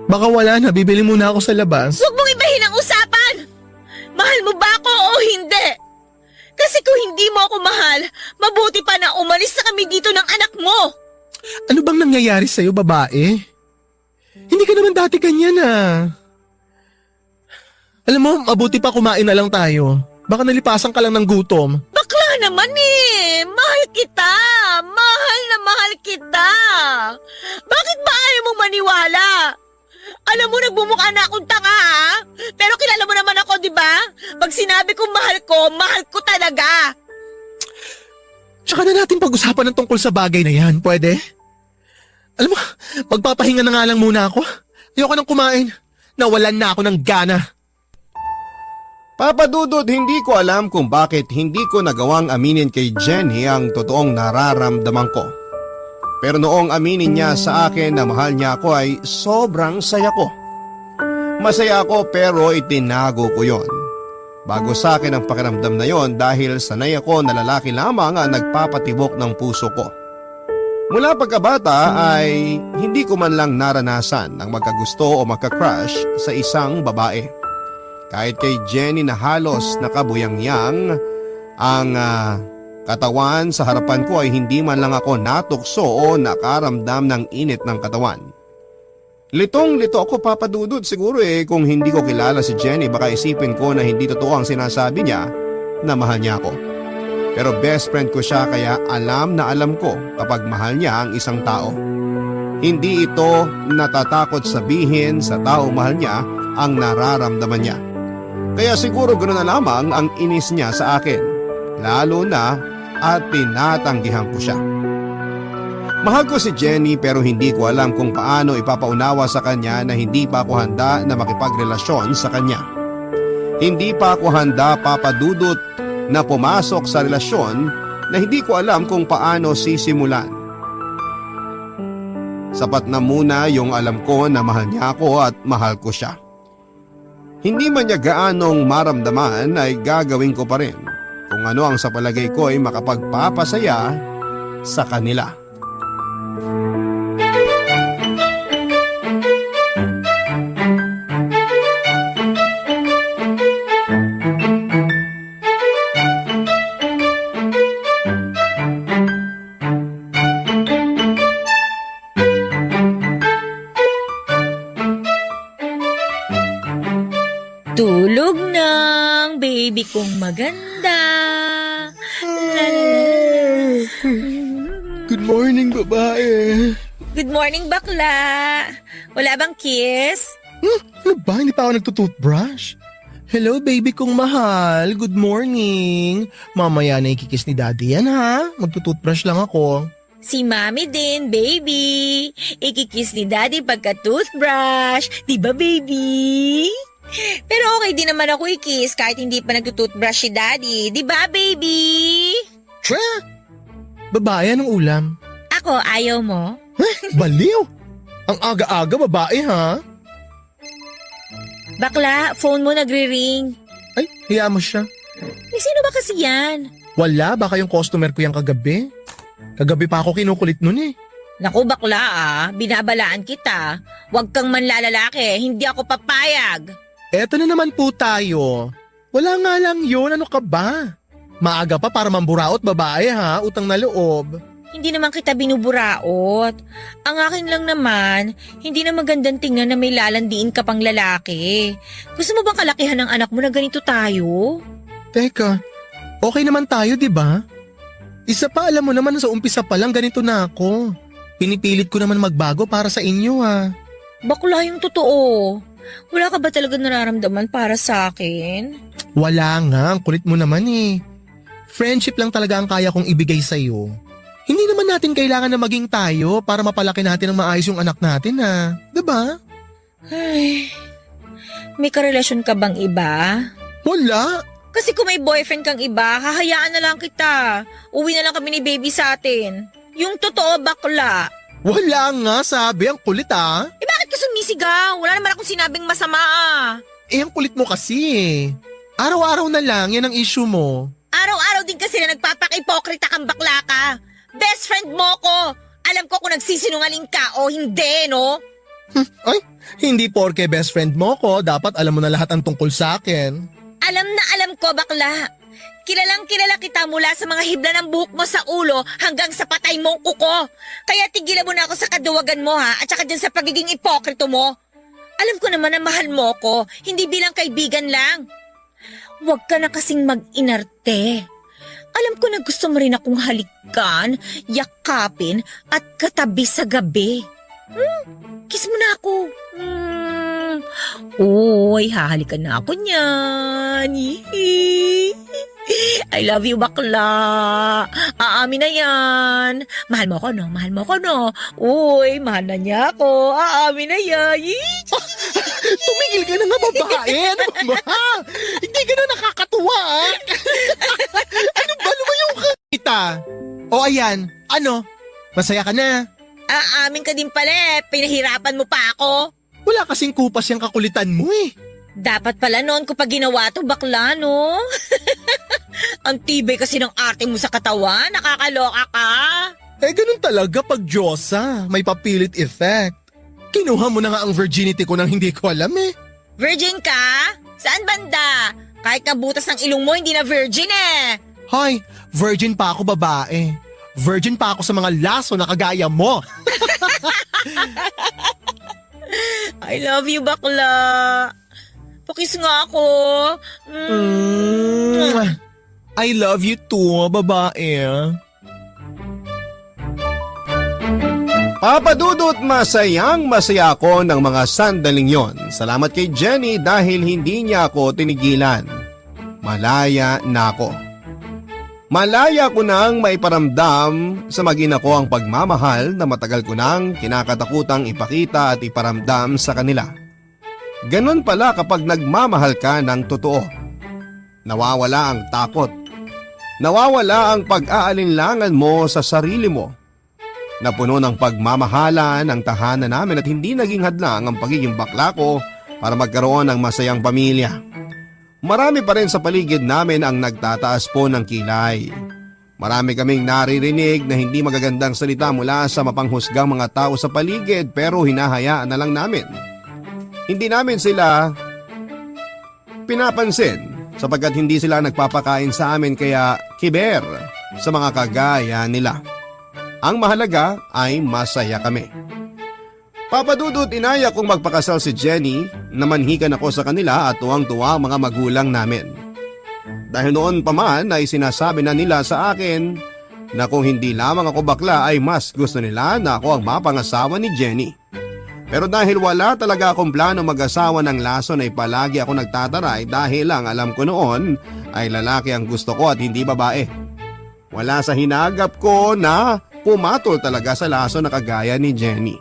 Baka wala na, bibili muna ako sa labas. Huwag mong ibahin ang usapan! Mahal mo ba ako o Kasi kung hindi mo ako mahal, mabuti pa na umalis na kami dito ng anak mo. Ano bang nangyayari sa'yo, babae? Hindi ka naman dati ganyan Alam mo, mabuti pa kumain na lang tayo. Baka nalipasan ka lang ng gutom. Bakla naman eh! Mahal kita! Mahal na mahal kita! Bakit ba ayaw mong maniwala? Alam mo, nagbumukha na akong tanga ha? Pero kilala mo naman ako, di ba? Pag sinabi kong mahal ko talaga! Tsaka na natin pag-usapan ng tungkol sa bagay na yan, pwede? Alam mo, magpapahinga na nga lang muna ako. Ayoko nang kumain. Nawalan na ako ng gana. Papa Dudut, hindi ko alam kung bakit hindi ko nagawang aminin kay Jenny ang totoong nararamdaman ko. Pero noong aminin niya sa akin na mahal niya ako ay sobrang saya ko. Masaya ako pero itinago ko yon. Bago sa akin ang pakiramdam na yon dahil sanay ako na lalaki lamang ang nagpapatibok ng puso ko. Mula pagkabata ay hindi ko man lang naranasan ang magkagusto o magka-crush sa isang babae. Kahit kay Jenny na halos nakabuyangyang ang katawan sa harapan ko ay hindi man lang ako natukso o nakaramdam ng init ng katawan. Litong-lito ako, Papa Dudut. Siguro kung hindi ko kilala si Jenny baka isipin ko na hindi totoo ang sinasabi niya na mahal niya ako. Pero best friend ko siya kaya alam na alam ko kapag mahal niya ang isang tao. Hindi ito natatakot sabihin sa tao mahal niya ang nararamdaman niya. Kaya siguro ganoon na lamang ang inis niya sa akin. Lalo na at tinatanggihan ko siya. Mahal ko si Jenny pero hindi ko alam kung paano ipapaunawa sa kanya na hindi pa ako handa na makipagrelasyon sa kanya. Hindi pa ako handa, Papa Dudut, na pumasok sa relasyon na hindi ko alam kung paano sisimulan. Sapat na muna yung alam ko na mahal niya ako at mahal ko siya. Hindi man niya gaanong maramdaman ay gagawin ko pa rin kung ano ang sa palagay ko ay makapagpapasaya sa kanila. Tulog ng baby kong maganda. La, la, la. Good morning, babae. Good morning, bakla. Wala bang kiss? Ano ba? Hindi pa ako nagtutoothbrush? Hello, baby kong mahal. Good morning. Mamaya na ikikiss ni daddy yan, ha? Magtutoothbrush lang ako. Si mami din, baby. Ikikiss ni daddy pagka-toothbrush. Diba, baby? Pero okay din naman ako i-kiss kahit hindi pa nagtutoothbrush si daddy. Diba, baby? Tra! Babae, anong ulam? Ako, ayaw mo? Baliw! Ang aga-aga, babae, ha? Bakla, phone mo nagre-ring. Ay, hiya mo siya. Sino ba kasi yan? Wala, baka yung customer ko yung kagabi. Kagabi pa ako kinukulit nun eh. Naku, bakla binabalaan kita. Huwag kang manlalalaki, hindi ako papayag. Eto na naman po tayo. Wala nga lang yun, ano ka ba? Maaga pa para mamburaot, babae, ha? Utang na loob. Hindi naman kita binuburaot. Ang akin lang naman, hindi na magandang tingnan na may lalandiin ka pang lalaki. Gusto mo bang kalakihan ng anak mo na ganito tayo? Teka, okay naman tayo, di ba? Isa pa, alam mo naman sa umpisa pa lang ganito na ako. Pinipilit ko naman magbago para sa inyo, ha? Bakla yung totoo. Wala ka ba talaga nararamdaman para sa akin? Wala nga, ang kulit mo naman eh. Friendship lang talaga ang kaya kong ibigay sa'yo. Hindi naman natin kailangan na maging tayo para mapalaki natin ng maayos yung anak natin, ha? Diba? Ay, may karelasyon ka bang iba? Wala. Kasi kung may boyfriend kang iba, hahayaan na lang kita. Uwi na lang kami ni baby sa atin. Yung totoo, bakla. Wala nga, sabi. Ang kulit, ah. Eh bakit ka sumisigaw? Wala naman akong sinabing masama ah. Eh, ang kulit mo kasi eh. Araw-araw na lang, yan ang issue mo. Araw-araw din kasi na nagpapaka-ipokrita kang bakla ka. Best friend mo ko. Alam ko kung nagsisinungaling ka o hindi, no? Ay, hindi porke best friend mo ko, dapat alam mo na lahat ang tungkol sa akin. Alam na alam ko, bakla. Kilalang kilala kita mula sa mga hibla ng buhok mo sa ulo hanggang sa patay mong kuko. Kaya tigilan mo na ako sa kaduwagan mo ha, at saka dyan sa pagiging ipokrito mo. Alam ko naman na mahal mo ko, hindi bilang kaibigan lang. Huwag ka na kasing mag-inarte. Alam ko na gusto mo rin akong halikan, yakapin at katabi sa gabi. Kiss mo na ako. Uy, hahalikan na ako niyan. I love you, bakla. Aamin na yan. Mahal mo ko, no? Mahal mo ko, no? Uy, mahal na niya ako. Aamin na yan. Tumigil ka na nga, babae. Ano ba? Hindi ka na nakakatuwa. Ano ba? Lumayo ka. Kita. O ayan, ano? Masaya ka na. Aamin ka din pala eh. Pinahirapan mo pa ako. Wala kasing kupas yung kakulitan mo eh. Dapat pala noon ko pa ginawa to, bakla, no? Ang tibay kasi ng arte mo sa katawan. Nakakaloka ka. Eh ganun talaga pag Diyosa. May papilit effect. Kinuha mo na nga ang virginity ko nang hindi ko alam eh. Virgin ka? Saan banda? Kahit na butas ng ilong mo, hindi na virgin eh. Hoy, virgin pa ako, babae. Virgin pa ako sa mga laso na kagaya mo. I love you, bakla. Pakis nga ako. I love you too, babae. Papa Dudut, masayang masaya ako ng mga sandaling yon. Salamat kay Jenny dahil hindi niya ako tinigilan. Malaya na ako. Malaya ko nang maiparamdam sa mag-ina ko ang pagmamahal na matagal ko nang kinakatakutang ipakita at iparamdam sa kanila. Ganon pala kapag nagmamahal ka ng totoo. Nawawala ang takot. Nawawala ang pag-aalinlangan mo sa sarili mo. Napuno ng pagmamahalan ang tahanan namin at hindi naging hadlang ang pagiging bakla ko para magkaroon ng masayang pamilya. Marami pa rin sa paligid namin ang nagtataas po ng kilay. Marami kaming naririnig na hindi magagandang salita mula sa mapanghusgang mga tao sa paligid pero hinahayaan na lang namin. Hindi namin sila pinapansin sapagkat hindi sila nagpapakain sa amin kaya kiber sa mga kagaya nila. Ang mahalaga ay masaya kami. Papa Dudut, inaya kong magpakasal si Jenny na manhikan ako sa kanila at tuwang-tuwa ang mga magulang namin. Dahil noon pa man ay sinasabi na nila sa akin na kung hindi lamang ako bakla ay mas gusto nila na ako ang mapangasawa ni Jenny. Pero dahil wala talaga akong plano mag-asawa ng lason ay palagi ako nagtataray dahil ang alam ko noon ay lalaki ang gusto ko at hindi babae. Wala sa hinagap ko na pumatol talaga sa lason na kagaya ni Jenny.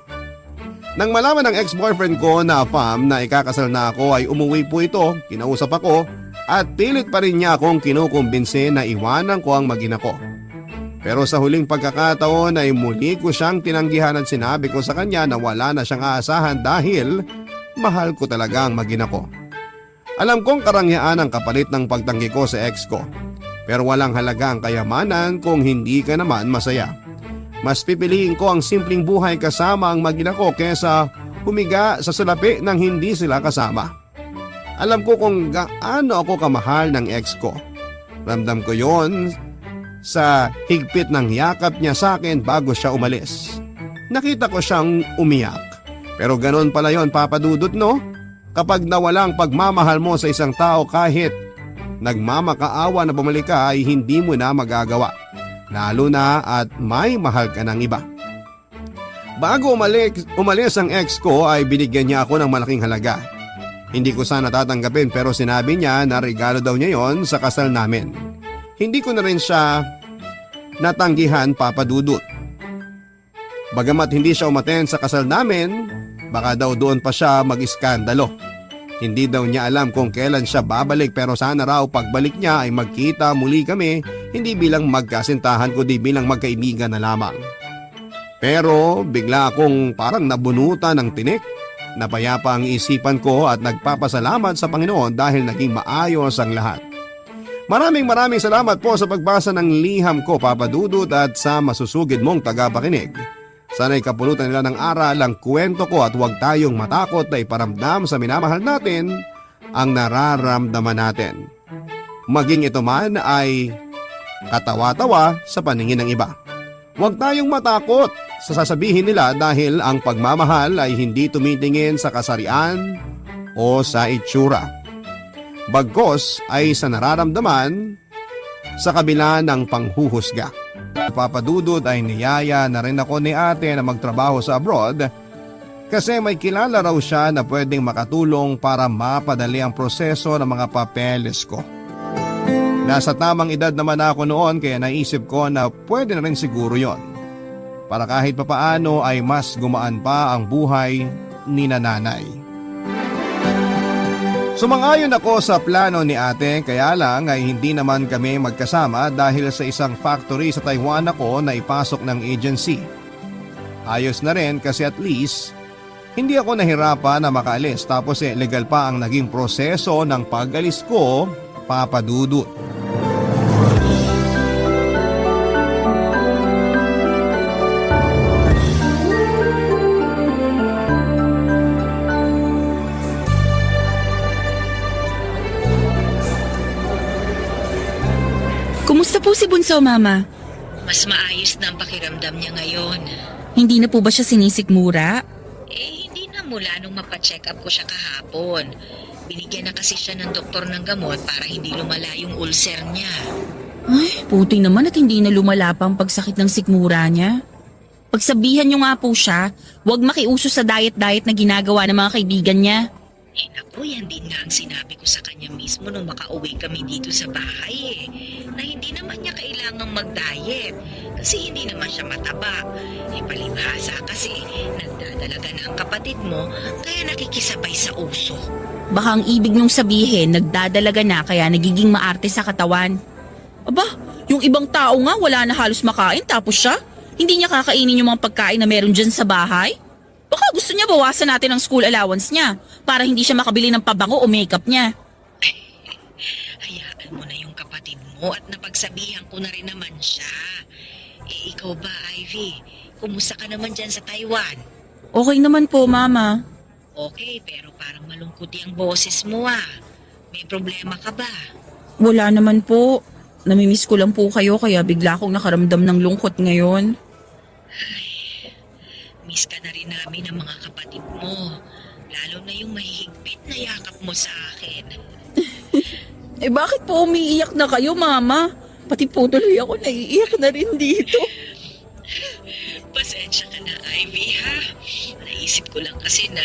Nang malaman ng ex-boyfriend ko na fam na ikakasal na ako ay umuwi po ito, kinausap ako at pilit pa rin niya akong kinukumbinse na iwanan ko ang mag-ina ko. Pero sa huling pagkakataon ay muli ko siyang tinanggihan at sinabi ko sa kanya na wala na siyang aasahan dahil mahal ko talaga ang mag-ina ko. Alam kong karangyaan ang kapalit ng pagtanggi ko sa ex ko, pero walang halaga ang kayamanan kung hindi ka naman masaya. Mas pipiliin ko ang simpleng buhay kasama ang mag-ina ko kesa humiga sa salapi nang hindi sila kasama. Alam ko kung gaano ako kamahal ng ex ko. Ramdam ko yon sa higpit ng yakap niya sa akin bago siya umalis. Nakita ko siyang umiyak. Pero ganon pala yon, Papa Dudut, no? Kapag nawala ang pagmamahal mo sa isang tao kahit nagmamakaawa na bumalik ka ay hindi mo na magagawa. Lalo na at may mahal ka ng iba. Bago umalis ang ex ko ay binigyan niya ako ng malaking halaga. Hindi ko sana tatanggapin pero sinabi niya na regalo daw niya yon sa kasal namin. Hindi ko na rin siya natanggihan, Papa Dudut. Bagamat hindi siya umaten sa kasal namin, baka daw doon pa siya mag-iskandalo. Hindi daw niya alam kung kailan siya babalik pero sana raw pagbalik niya ay magkita muli kami, hindi bilang magkasintahan kundi bilang magkaibigan na lamang. Pero bigla akong parang nabunutan ng tinik. Napayapa ang isipan ko at nagpapasalamat sa Panginoon dahil naging maayos ang lahat. Maraming salamat po sa pagbasa ng liham ko, Papa Dudut, at sa masusugid mong tagapakinig. Sana'y kapulutan nila ng aral ang kwento ko at huwag tayong matakot na iparamdam sa minamahal natin ang nararamdaman natin. Maging ito man ay katawa-tawa sa paningin ng iba. Huwag tayong matakot sa sasabihin nila dahil ang pagmamahal ay hindi tumitingin sa kasarian o sa itsura. Bagkos ay sa nararamdaman sa kabila ng panghuhusga. Papadudod ay niyaya na rin ako ni ate na magtrabaho sa abroad kasi may kilala raw siya na pwedeng makatulong para mapadali ang proseso ng mga papeles ko. Nasa tamang edad naman ako noon kaya naisip ko na pwede na rin siguro yon. Para kahit papaano ay mas gumaan pa ang buhay ni nanay. Sumangayon ako sa plano ni ate kaya lang ay hindi naman kami magkasama dahil sa isang factory sa Taiwan ako na ipasok ng agency. Ayos na rin kasi at least hindi ako nahirapan na makaalis tapos legal pa ang naging proseso ng pag-alis ko, Papa Dudut. Kumusta po si Bunso, Mama? Mas maayos na ang pakiramdam niya ngayon. Hindi na po ba siya sinisikmura? Hindi na mula nung mapacheck up ko siya kahapon. Binigyan na kasi siya ng doktor ng gamot para hindi lumala yung ulcer niya. Ay, puti naman at hindi na lumala pa ang pagsakit ng sikmura niya. Pagsabihan niyo nga po siya, huwag makiuso sa diet-diet na ginagawa ng mga kaibigan niya. Naku, yan din nga ang sinabi ko sa kanya mismo nung makauwi kami dito sa bahay na hindi naman niya kailangang mag-diet kasi hindi naman siya mataba. Palibhasa kasi nagdadalaga na ang kapatid mo kaya nakikisabay sa uso. Baka ang ibig niyong sabihin, nagdadalaga na kaya nagiging maarte sa katawan. Aba, yung ibang tao nga wala na halos makain tapos siya, hindi niya kakainin yung mga pagkain na meron dyan sa bahay? Baka gusto niya bawasan natin ang school allowance niya para hindi siya makabili ng pabango o makeup niya. Hayaan mo na yung kapatid mo at napagsabihan ko na rin naman siya. Ikaw ba, Ivy? Kumusta ka naman dyan sa Taiwan? Okay naman po, Mama. Okay, pero parang malungkot yung boses mo May problema ka ba? Wala naman po. Namimiss ko lang po kayo kaya bigla akong nakaramdam ng lungkot ngayon. Miss ka na rin namin ng mga kapatid mo. Lalo na yung mahihigpit na yakap mo sa akin. Bakit po umiiyak na kayo, Mama? Pati po tuloy ako naiiyak na rin dito. Pasensya ka na, Ivy, ha? Naisip ko lang kasi na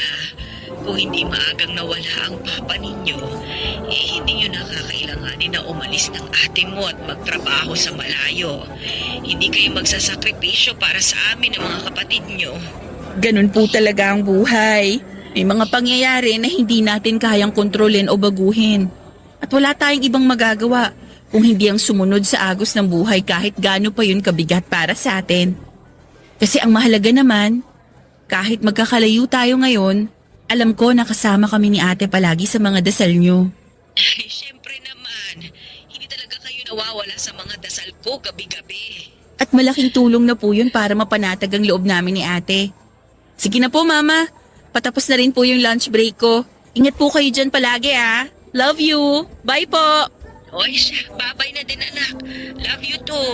kung hindi maagang nawala ang papa ninyo, hindi nyo nakakailanganin na umalis ng ate mo at magtrabaho sa malayo. Hindi kayo magsasakripisyo para sa amin ng mga kapatid nyo. Ganun po talaga ang buhay. May mga pangyayari na hindi natin kayang kontrolin o baguhin. At wala tayong ibang magagawa kung hindi ang sumunod sa agos ng buhay kahit gaano pa yun kabigat para sa atin. Kasi ang mahalaga naman, kahit magkakalayo tayo ngayon, alam ko na kasama kami ni ate palagi sa mga dasal nyo. Siyempre naman, hindi talaga kayo nawawala sa mga dasal ko gabi-gabi. At malaking tulong na po yun para mapanatag ang loob namin ni ate. Sige na po, Mama. Patapos na rin po yung lunch break ko. Ingat po kayo dyan palagi, Love you. Bye po. Oy, babay na din, anak. Love you too.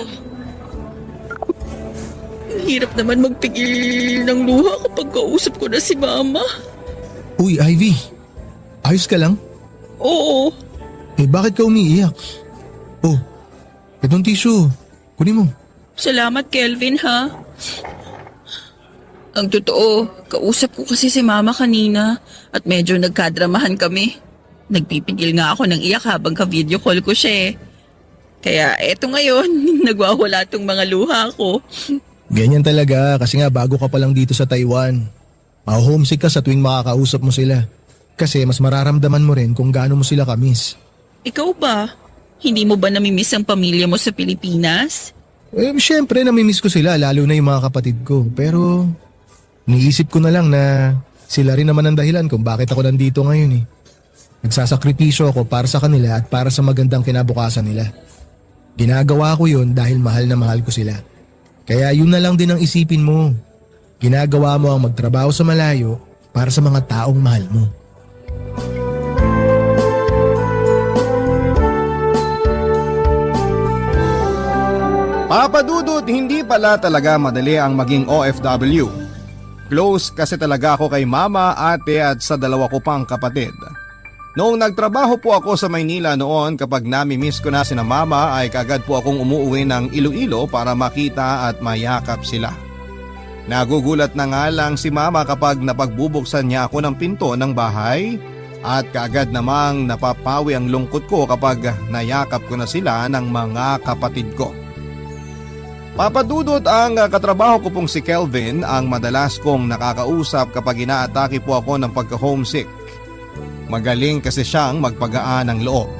Hirap naman magpigil ng luha kapag kausap ko na si Mama. Uy, Ivy. Ayos ka lang? Oo. Bakit ka umiiyak? Oh, itong tissue. Kunin mo. Salamat, Kelvin, ha? Ang totoo, kausap ko kasi si Mama kanina at medyo nagkadramahan kami. Nagpipigil nga ako ng iyak habang ka-video call ko siya. Kaya eto ngayon, nagwawala tong mga luha ko. Ganyan talaga kasi nga bago ka pa lang dito sa Taiwan. Homesick ka sa tuwing makakausap mo sila. Kasi mas mararamdaman mo rin kung gaano mo sila kamiss. Ikaw ba? Hindi mo ba namimiss ang pamilya mo sa Pilipinas? Siyempre namimiss ko sila lalo na yung mga kapatid ko. Pero niisip ko na lang na sila rin naman ang dahilan kung bakit ako nandito ngayon Nagsasakripisyo ako para sa kanila at para sa magandang kinabukasan nila. Ginagawa ko yun dahil mahal na mahal ko sila. Kaya yun na lang din ang isipin mo. Ginagawa mo ang magtrabaho sa malayo para sa mga taong mahal mo. Papa Dudut, hindi pala talaga madali ang maging OFW. Close kasi talaga ako kay mama, ate at sa dalawa ko pang kapatid. Noong nagtrabaho po ako sa Maynila noon, kapag nami-miss ko na sina mama ay kagad po akong umuwi ng Iloilo para makita at mayakap sila. Nagugulat na nga lang si mama kapag napagbubuksan niya ako ng pinto ng bahay at kaagad namang napapawi ang lungkot ko kapag nayakap ko na sila ng mga kapatid ko. Papadudot, ang katrabaho ko pong si Kelvin ang madalas kong nakakausap kapag inaatake po ako ng pagka-homesick. Magaling kasi siyang magpagaan ng loob.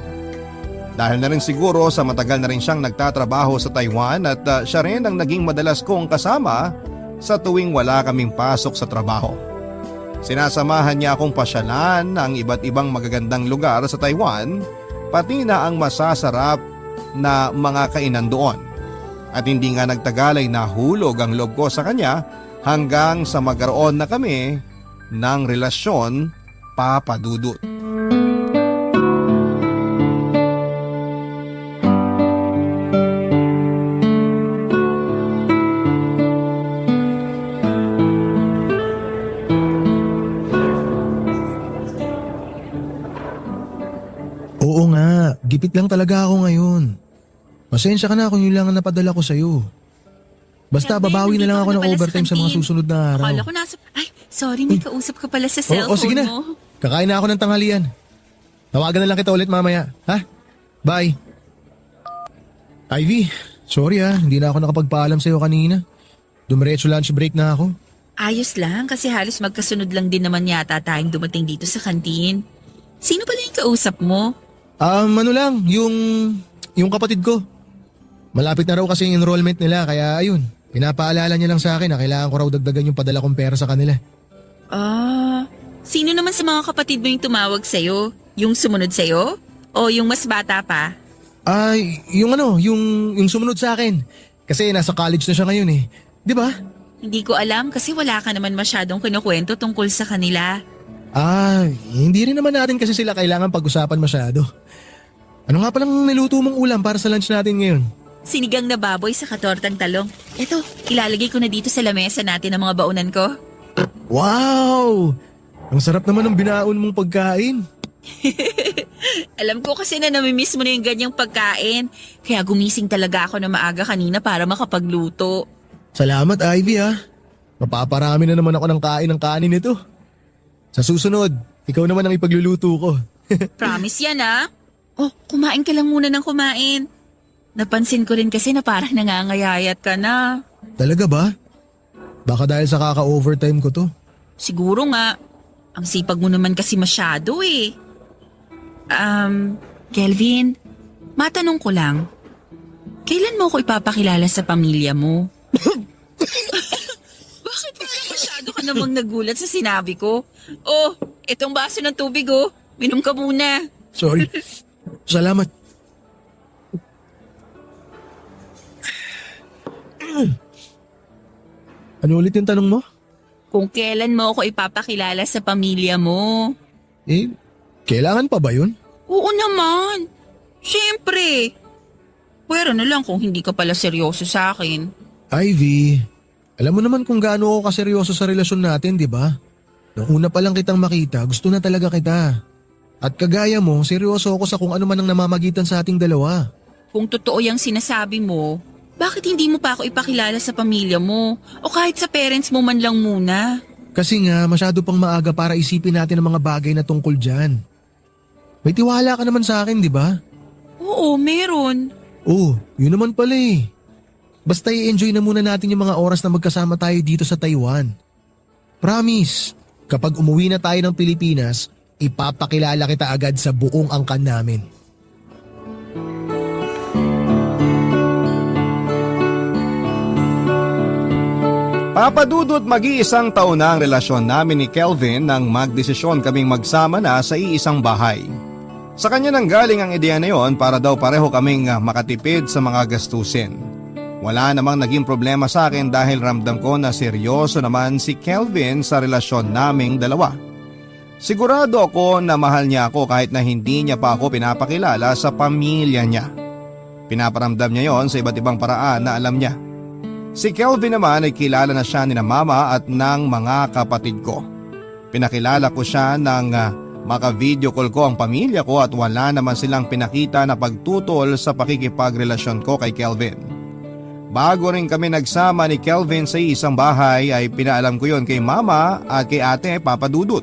Dahil na rin siguro sa matagal na rin siyang nagtatrabaho sa Taiwan at siya rin ang naging madalas kong kasama sa tuwing wala kaming pasok sa trabaho. Sinasamahan niya akong pasyalan ng iba't ibang magagandang lugar sa Taiwan, pati na ang masasarap na mga kainan doon. At hindi nga nagtagal ay nahulog ang loob ko sa kanya hanggang sa magkaroon na kami ng relasyon, Papa Dudut. Oo nga, gipit lang talaga ako ngayon. Pasensya ka na kung yun lang ang napadala ko sa'yo. Basta Kelvin, babawi na lang ako nandito ng ka na pala sa overtime sa mga kantin. susunod na araw. Akala ko nasa... Ay, sorry, may kausap ka pala sa cellphone Oo, sige na. mo. Kakain na ako ng tanghalian. Tawagan na lang kita ulit mamaya, ha? Bye. Ivy, sorry hindi na ako nakapagpaalam sa'yo kanina. Dumiretso lunch break na ako. Ayos lang kasi halos magkasunod lang din naman yata tayong dumating dito sa kantin. Sino pala yung kausap mo? Ano lang, yung kapatid ko. Malapit na raw kasi yung enrollment nila kaya ayun, pinapaalala niya lang sa akin na kailangan ko raw dagdagan yung padala kong pera sa kanila. Sino naman sa mga kapatid mo yung tumawag sa'yo? Yung sumunod sa'yo? O yung mas bata pa? Yung sumunod sa akin. Kasi nasa college na siya ngayon eh. Di ba? Hindi ko alam kasi wala ka naman masyadong kinukwento tungkol sa kanila. Hindi rin naman natin kasi sila kailangan pag-usapan masyado. Ano nga palang niluto mong ulam para sa lunch natin ngayon? Sinigang na baboy sa katortang talong. Eto, ilalagay ko na dito sa lamesa natin ang mga baunan ko. Wow! Ang sarap naman ng binaon mong pagkain. Alam ko kasi na namimiss mo na yung ganyang pagkain. Kaya gumising talaga ako na maaga kanina para makapagluto. Salamat Ivy Mapaparami na naman ako ng kanin nito. Sa susunod, ikaw naman ang ipagluluto ko. Promise yan Oh, kumain ka lang muna ng kumain. Napansin ko rin kasi na parang nangangayayat ka na. Talaga ba? Baka dahil sa kaka-overtime ko to. Siguro nga. Ang sipag mo naman kasi masyado eh. Kelvin, matanong ko lang. Kailan mo ako ipapakilala sa pamilya mo? Bakit parang masyado ka namang nagulat sa sinabi ko? Oh, itong baso ng tubig Minom ka muna. Sorry. Salamat. Ano ulit yung tanong mo? Kung kailan mo ako ipapakilala sa pamilya mo? Kailangan pa ba yun? Oo naman. Siyempre. Pero na lang kung hindi ka pala seryoso sa akin. Ivy, alam mo naman kung gaano ako kaseryoso sa relasyon natin, di ba? Nung una pa lang kitang makita, gusto na talaga kita. At kagaya mo, seryoso ako sa kung ano man ang namamagitan sa ating dalawa. Kung totoo yung sinasabi mo, bakit hindi mo pa ako ipakilala sa pamilya mo? O kahit sa parents mo man lang muna? Kasi nga, masyado pang maaga para isipin natin ang mga bagay na tungkol dyan. May tiwala ka naman sa akin, di ba? Oo, meron. Oh, yun naman pala eh. Basta i-enjoy na muna natin yung mga oras na magkasama tayo dito sa Taiwan. Promise, kapag umuwi na tayo ng Pilipinas, ipapakilala kita agad sa buong angkan namin. Papadudot, mag-iisang taon na ang relasyon namin ni Kelvin nang magdesisyon kaming magsama na sa iisang bahay. Sa kanya nang galing ang ideya na yon para daw pareho kaming makatipid sa mga gastusin. Wala namang naging problema sa akin dahil ramdam ko na seryoso naman si Kelvin sa relasyon naming dalawa. Sigurado ako na mahal niya ako kahit na hindi niya pa ako pinapakilala sa pamilya niya. Pinaparamdam niya yon sa iba't ibang paraan na alam niya. Si Kelvin naman ay kilala na siya ni na mama at ng mga kapatid ko. Pinakilala ko siya ng maka-video call ko ang pamilya ko at wala naman silang pinakita na pagtutol sa pakikipagrelasyon ko kay Kelvin. Bago rin kami nagsama ni Kelvin sa isang bahay ay pinaalam ko yon kay mama at kay ate Papa Dudut.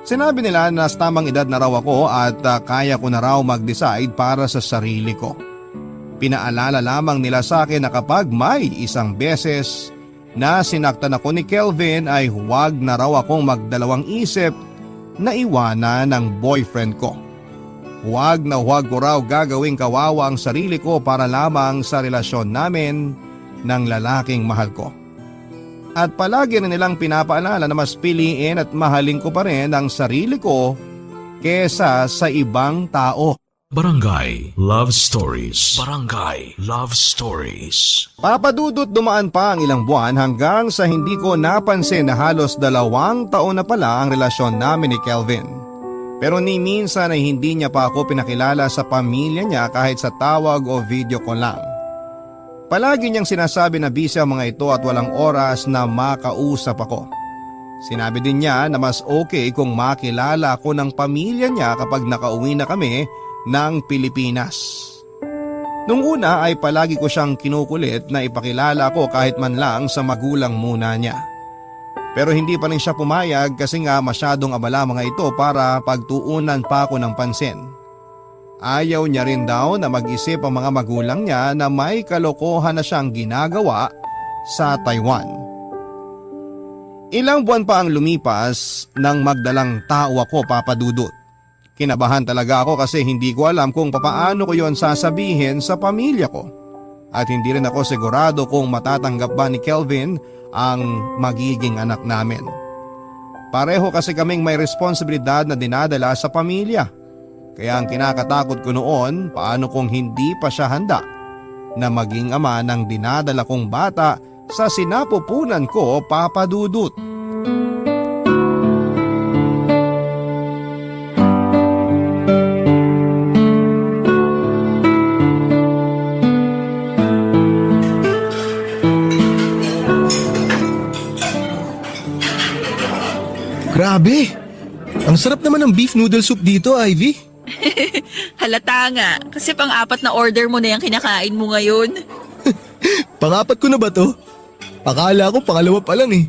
Sinabi nila na tamang edad na raw ako at kaya ko na raw mag-decide para sa sarili ko. Pinaalala lamang nila sa akin na kapag may isang beses na sinaktan ako ni Kelvin ay huwag na raw akong magdalawang isip na iwanan ng boyfriend ko. Huwag na huwag ko raw gagawing kawawa ang sarili ko para lamang sa relasyon namin ng lalaking mahal ko. At palagi rin nilang pinapaalala na mas piliin at mahalin ko pa rin ang sarili ko kesa sa ibang tao. Barangay Love Stories. Barangay Love Stories. Papadudot dumaan pa ang ilang buwan hanggang sa hindi ko napansin na halos 2 taon na pala ang relasyon namin ni Kelvin. Pero ni minsan ay hindi niya pa ako pinakilala sa pamilya niya kahit sa tawag o video call lang. Palagi niyang sinasabi na busy ang mga ito at walang oras na makausap ako. Sinabi din niya na mas okay kung makilala ako ng pamilya niya kapag nakauwi na kami ng Pilipinas. Nung una ay palagi ko siyang kinukulit na ipakilala ko kahit man lang sa magulang muna niya. Pero hindi pa rin siya pumayag kasi nga masyadong abala mga ito para pagtuunan pa ako ng pansin. Ayaw niya rin daw na mag-isip ang mga magulang niya na may kalokohan na siyang ginagawa sa Taiwan. Ilang buwan pa ang lumipas nang magdalang tao ako, Papa Dudut. Kinabahan talaga ako kasi hindi ko alam kung papaano ko yon sasabihin sa pamilya ko. At hindi rin ako sigurado kung matatanggap ba ni Kelvin ang magiging anak namin. Pareho kasi kaming may responsibilidad na dinadala sa pamilya. Kaya ang kinakatakot ko noon, paano kung hindi pa siya handa na maging ama ng dinadala kong bata sa sinapupunan ko, Papa Dudut. Grabe! Ang sarap naman ng beef noodle soup dito, Ivy. Halata nga, kasi pang-apat na order mo na yung kinakain mo ngayon. Pang-apat ko na ba to? Akala ko pangalawa pa lang eh.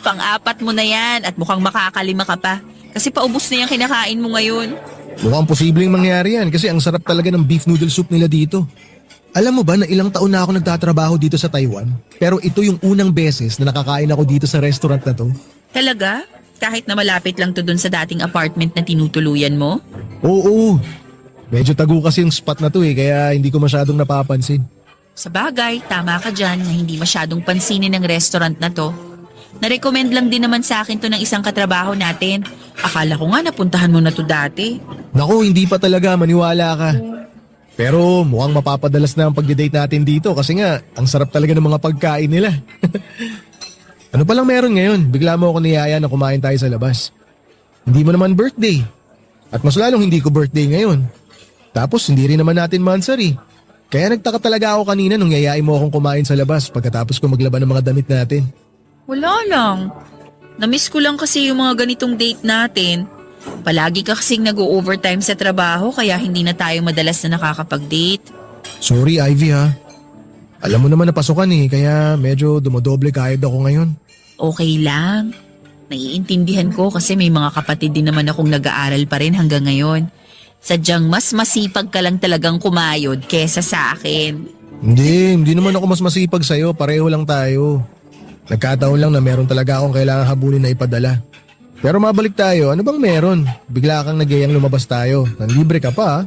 Pang-apat mo na yan at mukhang makakalima ka pa. Kasi paubos na yung kinakain mo ngayon. Mukhang posibleng mangyari yan kasi ang sarap talaga ng beef noodle soup nila dito. Alam mo ba na ilang taon na ako nagtatrabaho dito sa Taiwan? Pero ito yung unang beses na nakakain ako dito sa restaurant na to. Talaga? Kahit na malapit lang to dun sa dating apartment na tinutuluyan mo? Oo. Medyo tago kasi yung spot na to eh kaya hindi ko masyadong napapansin. Sa bagay, tama ka dyan na hindi masyadong pansinin ng restaurant na to. Narecommend lang din naman sa akin to ng isang katrabaho natin. Akala ko nga napuntahan mo na to dati. Naku, hindi pa talaga, maniwala ka. Pero mukhang mapapadalas na ang pagde-date natin dito kasi nga ang sarap talaga ng mga pagkain nila. Ano palang meron ngayon? Bigla mo ako niyaya na kumain tayo sa labas. Hindi mo naman birthday. At mas lalong hindi ko birthday ngayon. Tapos hindi rin naman natin mansari. Kaya nagtaka talaga ako kanina nung yayain mo akong kumain sa labas pagkatapos ko maglaban ng mga damit natin. Wala lang. Namiss ko lang kasi yung mga ganitong date natin. Palagi ka kasing nag-overtime sa trabaho kaya hindi na tayo madalas na nakakapag-date. Sorry Ivy ha. Alam mo naman na pasukan eh kaya medyo dumodoble kahit ako ngayon. Okay lang. Naiintindihan ko kasi may mga kapatid din naman akong nag-aaral pa rin hanggang ngayon. Sadyang mas masipag ka lang talagang kumayod kesa sa akin. Hindi naman ako mas masipag sa'yo. Pareho lang tayo. Nagkataon lang na meron talaga akong kailangan habulin na ipadala. Pero mabalik tayo, ano bang meron? Bigla kang nagyayang lumabas tayo. Nanlibre ka pa ha?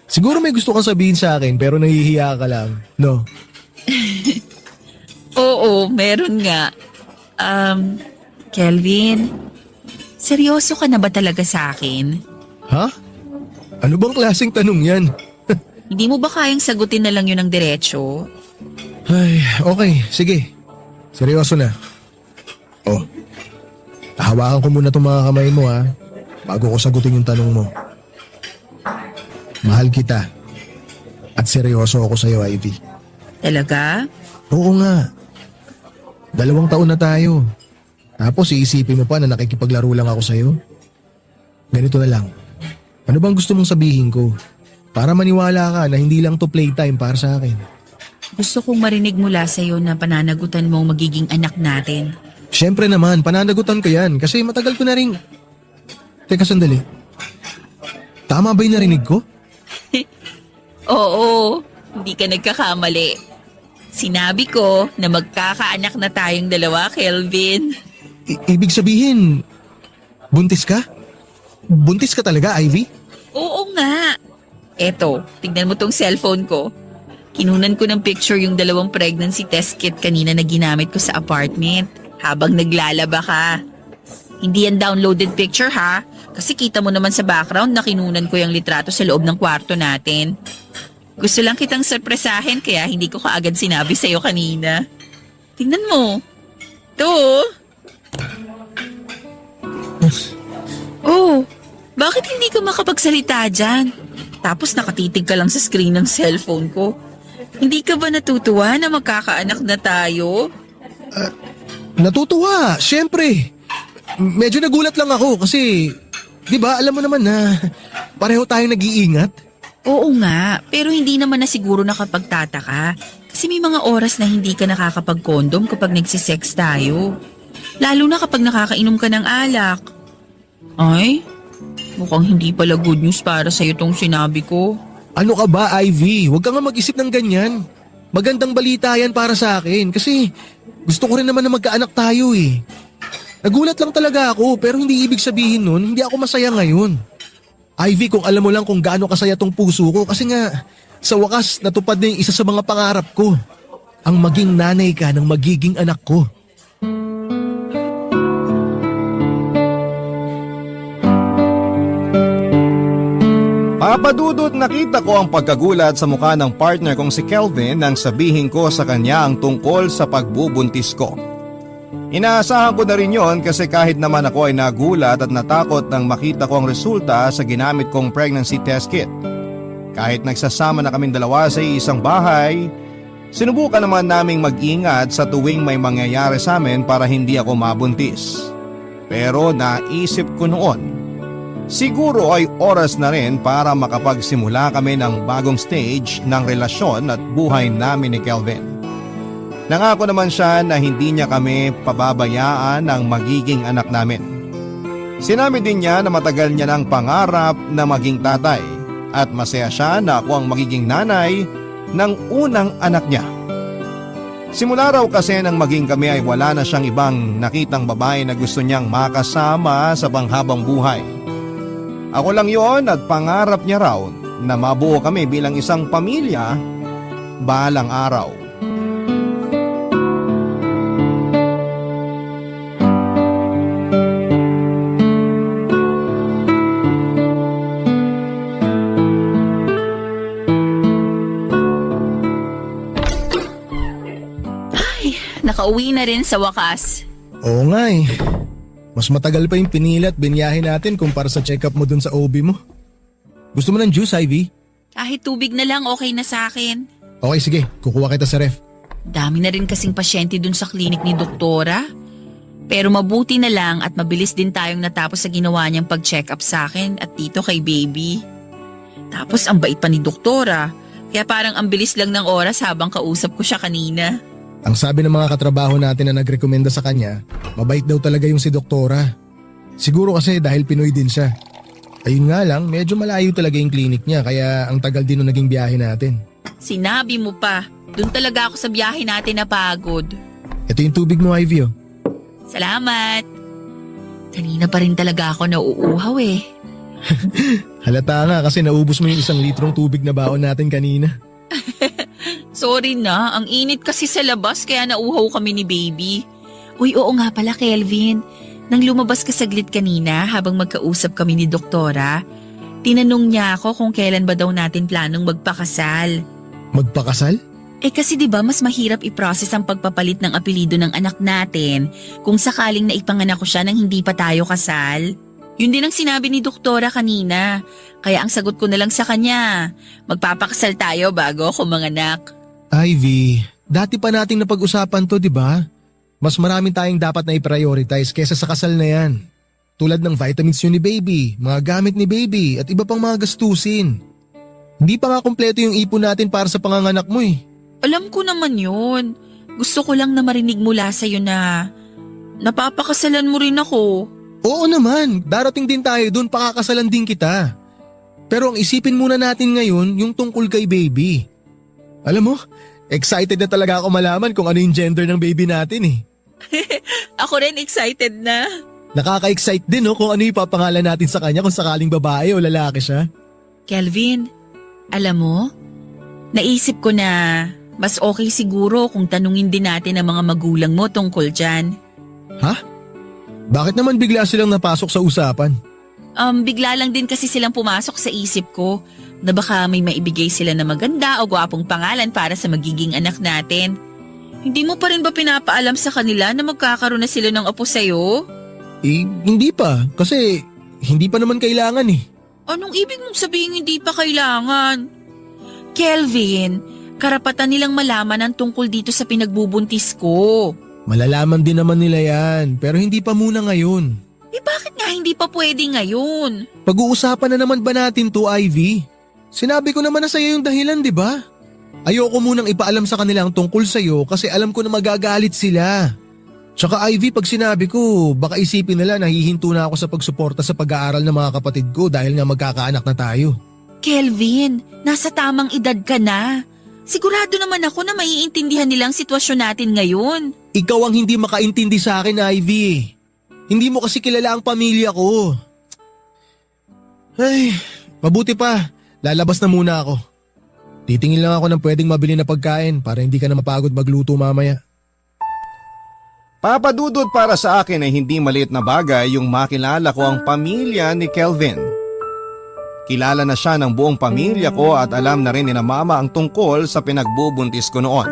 Siguro may gusto kang sabihin sa akin pero nahihiya ka lang, no? Oo, meron nga. Kelvin, seryoso ka na ba talaga sa akin? Ha? Ano bang klaseng tanong yan? Hindi mo ba kayang sagutin na lang yun ng diretsyo? Ay, okay, sige. Seryoso na. Oh, hawakan ko muna itong mga kamay mo ha, bago ko sagutin yung tanong mo. Mahal kita. At seryoso ako sa'yo, Ivy. Talaga? Oo nga. 2 taon na tayo. Tapos iisipin mo pa na nakikipaglaro lang ako sa'yo? Ganito na lang. Ano bang gusto mong sabihin ko? Para maniwala ka na hindi lang to playtime para sa akin. Gusto kong marinig mula sa'yo na pananagutan mo ang magiging anak natin. Siyempre naman, pananagutan ko yan kasi matagal ko na rin... Teka sandali. Tama ba yung narinig ko? Oo, hindi ka nagkakamali. Sinabi ko na magkakaanak na tayong dalawa, Kelvin. Ibig sabihin, buntis ka? Buntis ka talaga, Ivy? Oo nga. Eto, tignan mo tong cellphone ko. Kinunan ko ng picture yung 2 pregnancy test kit kanina na ginamit ko sa apartment habang naglalaba ka. Hindi yan downloaded picture ha, kasi kita mo naman sa background na kinunan ko yung litrato sa loob ng kwarto natin. Gusto lang kitang sorpresahin kaya hindi ko kaagad sinabi sa'yo kanina. Tingnan mo. Ito. Oh, bakit hindi ka makapagsalita dyan? Tapos nakatitig ka lang sa screen ng cellphone ko. Hindi ka ba natutuwa na magkakaanak na tayo? Natutuwa, syempre. Medyo nagulat lang ako kasi, di ba alam mo naman na pareho tayong nag-iingat. Oo nga, pero hindi naman na siguro nakapagtataka. Kasi may mga oras na hindi ka nakakapag-condom kapag nagsisex tayo. Lalo na kapag nakakainom ka ng alak. Ay, mukhang hindi pala good news para sa'yo tong sinabi ko. Ano ka ba, Ivy? Huwag ka nga mag-isip ng ganyan. Magandang balita yan para sa akin kasi gusto ko rin naman na magkaanak tayo eh. Nagulat lang talaga ako pero hindi ibig sabihin nun hindi ako masaya ngayon. Ivy, kung alam mo lang kung gaano kasaya tong puso ko kasi nga sa wakas natupad na yung isa sa mga pangarap ko. Ang maging nanay ka ng magiging anak ko. Papadudot nakita ko ang pagkagulat sa mukha ng partner kong si Kelvin nang sabihin ko sa kanya ang tungkol sa pagbubuntis ko. Inaasahan ko na rin yon kasi kahit naman ako ay nagulat at natakot nang makita ko ang resulta sa ginamit kong pregnancy test kit. Kahit nagsasama na kaming dalawa sa isang bahay, sinubukan naman naming mag-ingat sa tuwing may mangyayari sa amin para hindi ako mabuntis. Pero naisip ko noon, siguro ay oras na rin para makapagsimula kami ng bagong stage ng relasyon at buhay namin ni Kelvin. Nangako naman siya na hindi niya kami pababayaan ng magiging anak namin. Sinabi din niya na matagal niya ng pangarap na maging tatay at masaya siya na ako ang magiging nanay ng unang anak niya. Simula raw kasi nang maging kami ay wala na siyang ibang nakitang babae na gusto niyang makasama sa panghabang buhay. Ako lang yon at pangarap niya raw na mabuo kami bilang isang pamilya balang araw. Nakauwi na rin sa wakas. Oo nga eh. Mas matagal pa yung pinila at binyahe natin kumpara sa check-up mo dun sa OB mo. Gusto mo ng juice, Ivy? Kahit tubig na lang okay na sa akin. Okay sige, kukuha kita sa ref. Dami na rin kasing pasyente dun sa klinik ni doktora. Pero mabuti na lang at mabilis din tayong natapos sa ginawa niyang pag-check up sa akin at dito kay baby. Tapos ang bait pa ni doktora. Kaya parang ang bilis lang ng oras habang kausap ko siya kanina. Ang sabi ng mga katrabaho natin na nagrekomenda sa kanya, mabait daw talaga yung si doktora. Siguro kasi dahil Pinoy din siya. Ayun nga lang, medyo malayo talaga yung klinik niya kaya ang tagal din nung naging biyahe natin. Sinabi mo pa, dun talaga ako sa biyahe natin napagod. Ito yung tubig mo, Ivy oh. Salamat. Kanina pa rin talaga ako nauuhaw eh. Halata nga kasi naubos mo yung 1 litrong tubig na baon natin kanina. Sorry na, ang init kasi sa labas kaya nauhaw kami ni baby. Uy, oo nga pala Kelvin. Nang lumabas ka saglit kanina habang magkausap kami ni doktora, tinanong niya ako kung kailan ba daw natin planong magpakasal. Magpakasal? Eh kasi 'di ba mas mahirap i-process ang pagpapalit ng apelyido ng anak natin kung sakaling naipanganak ko siya nang hindi pa tayo kasal. Yun din ang sinabi ni doktora kanina. Kaya ang sagot ko na lang sa kanya, magpapakasal tayo bago ako manganak. Ivy, dati pa nating napag-usapan to, di ba? Mas maraming tayong dapat na i-prioritize kesa sa kasal na yan. Tulad ng vitamins yun ni baby, mga gamit ni baby at iba pang mga gastusin. Hindi pa nga kompleto yung ipon natin para sa panganganak mo eh. Alam ko naman yun. Gusto ko lang na marinig mula sa'yo na napapakasalan mo rin ako. Oo naman, darating din tayo dun, pakakasalan din kita. Pero ang isipin muna natin ngayon yung tungkol kay baby. Alam mo, excited na talaga ako malaman kung ano yung gender ng baby natin eh. Ako rin excited na. Nakaka-excite din no kung ano yung papangalan natin sa kanya kung sakaling babae o lalaki siya. Kelvin, alam mo, naisip ko na mas okay siguro kung tanungin din natin ang mga magulang mo tungkol dyan. Ha? Bakit naman bigla silang napasok sa usapan? Bigla lang din kasi silang pumasok sa isip ko na baka may maibigay sila na maganda o gwapong pangalan para sa magiging anak natin. Hindi mo pa rin ba pinapaalam sa kanila na magkakaroon na sila ng apo sa'yo? Eh, hindi pa. Kasi hindi pa naman kailangan eh. Anong ibig mong sabihin hindi pa kailangan? Kelvin, karapatan nilang malaman ang tungkol dito sa pinagbubuntis ko. Malalaman din naman nila yan, pero hindi pa muna ngayon. Eh bakit nga hindi pa pwede ngayon? Pag-uusapan na naman ba natin to, Ivy? Sinabi ko naman na sa'yo yung dahilan, di ba? Ayoko munang ipaalam sa kanila ang tungkol sa'yo kasi alam ko na magagalit sila. Tsaka Ivy, pag sinabi ko, baka isipin nila nahihinto na ako sa pagsuporta sa pag-aaral ng mga kapatid ko dahil nga magkakaanak na tayo. Kelvin, nasa tamang edad ka na. Sigurado naman ako na maiintindihan nilang sitwasyon natin ngayon. Ikaw ang hindi makaintindi sa akin, Ivy. Hindi mo kasi kilala ang pamilya ko. Ay, mabuti pa. Lalabas na muna ako. Titingin lang ako ng pwedeng mabili na pagkain para hindi ka na mapagod magluto mamaya. Papadudod para sa akin ay hindi maliit na bagay yung makilala ko ang pamilya ni Kelvin. Kilala na siya ng buong pamilya ko at alam na rin ni na mama ang tungkol sa pinagbubuntis ko noon.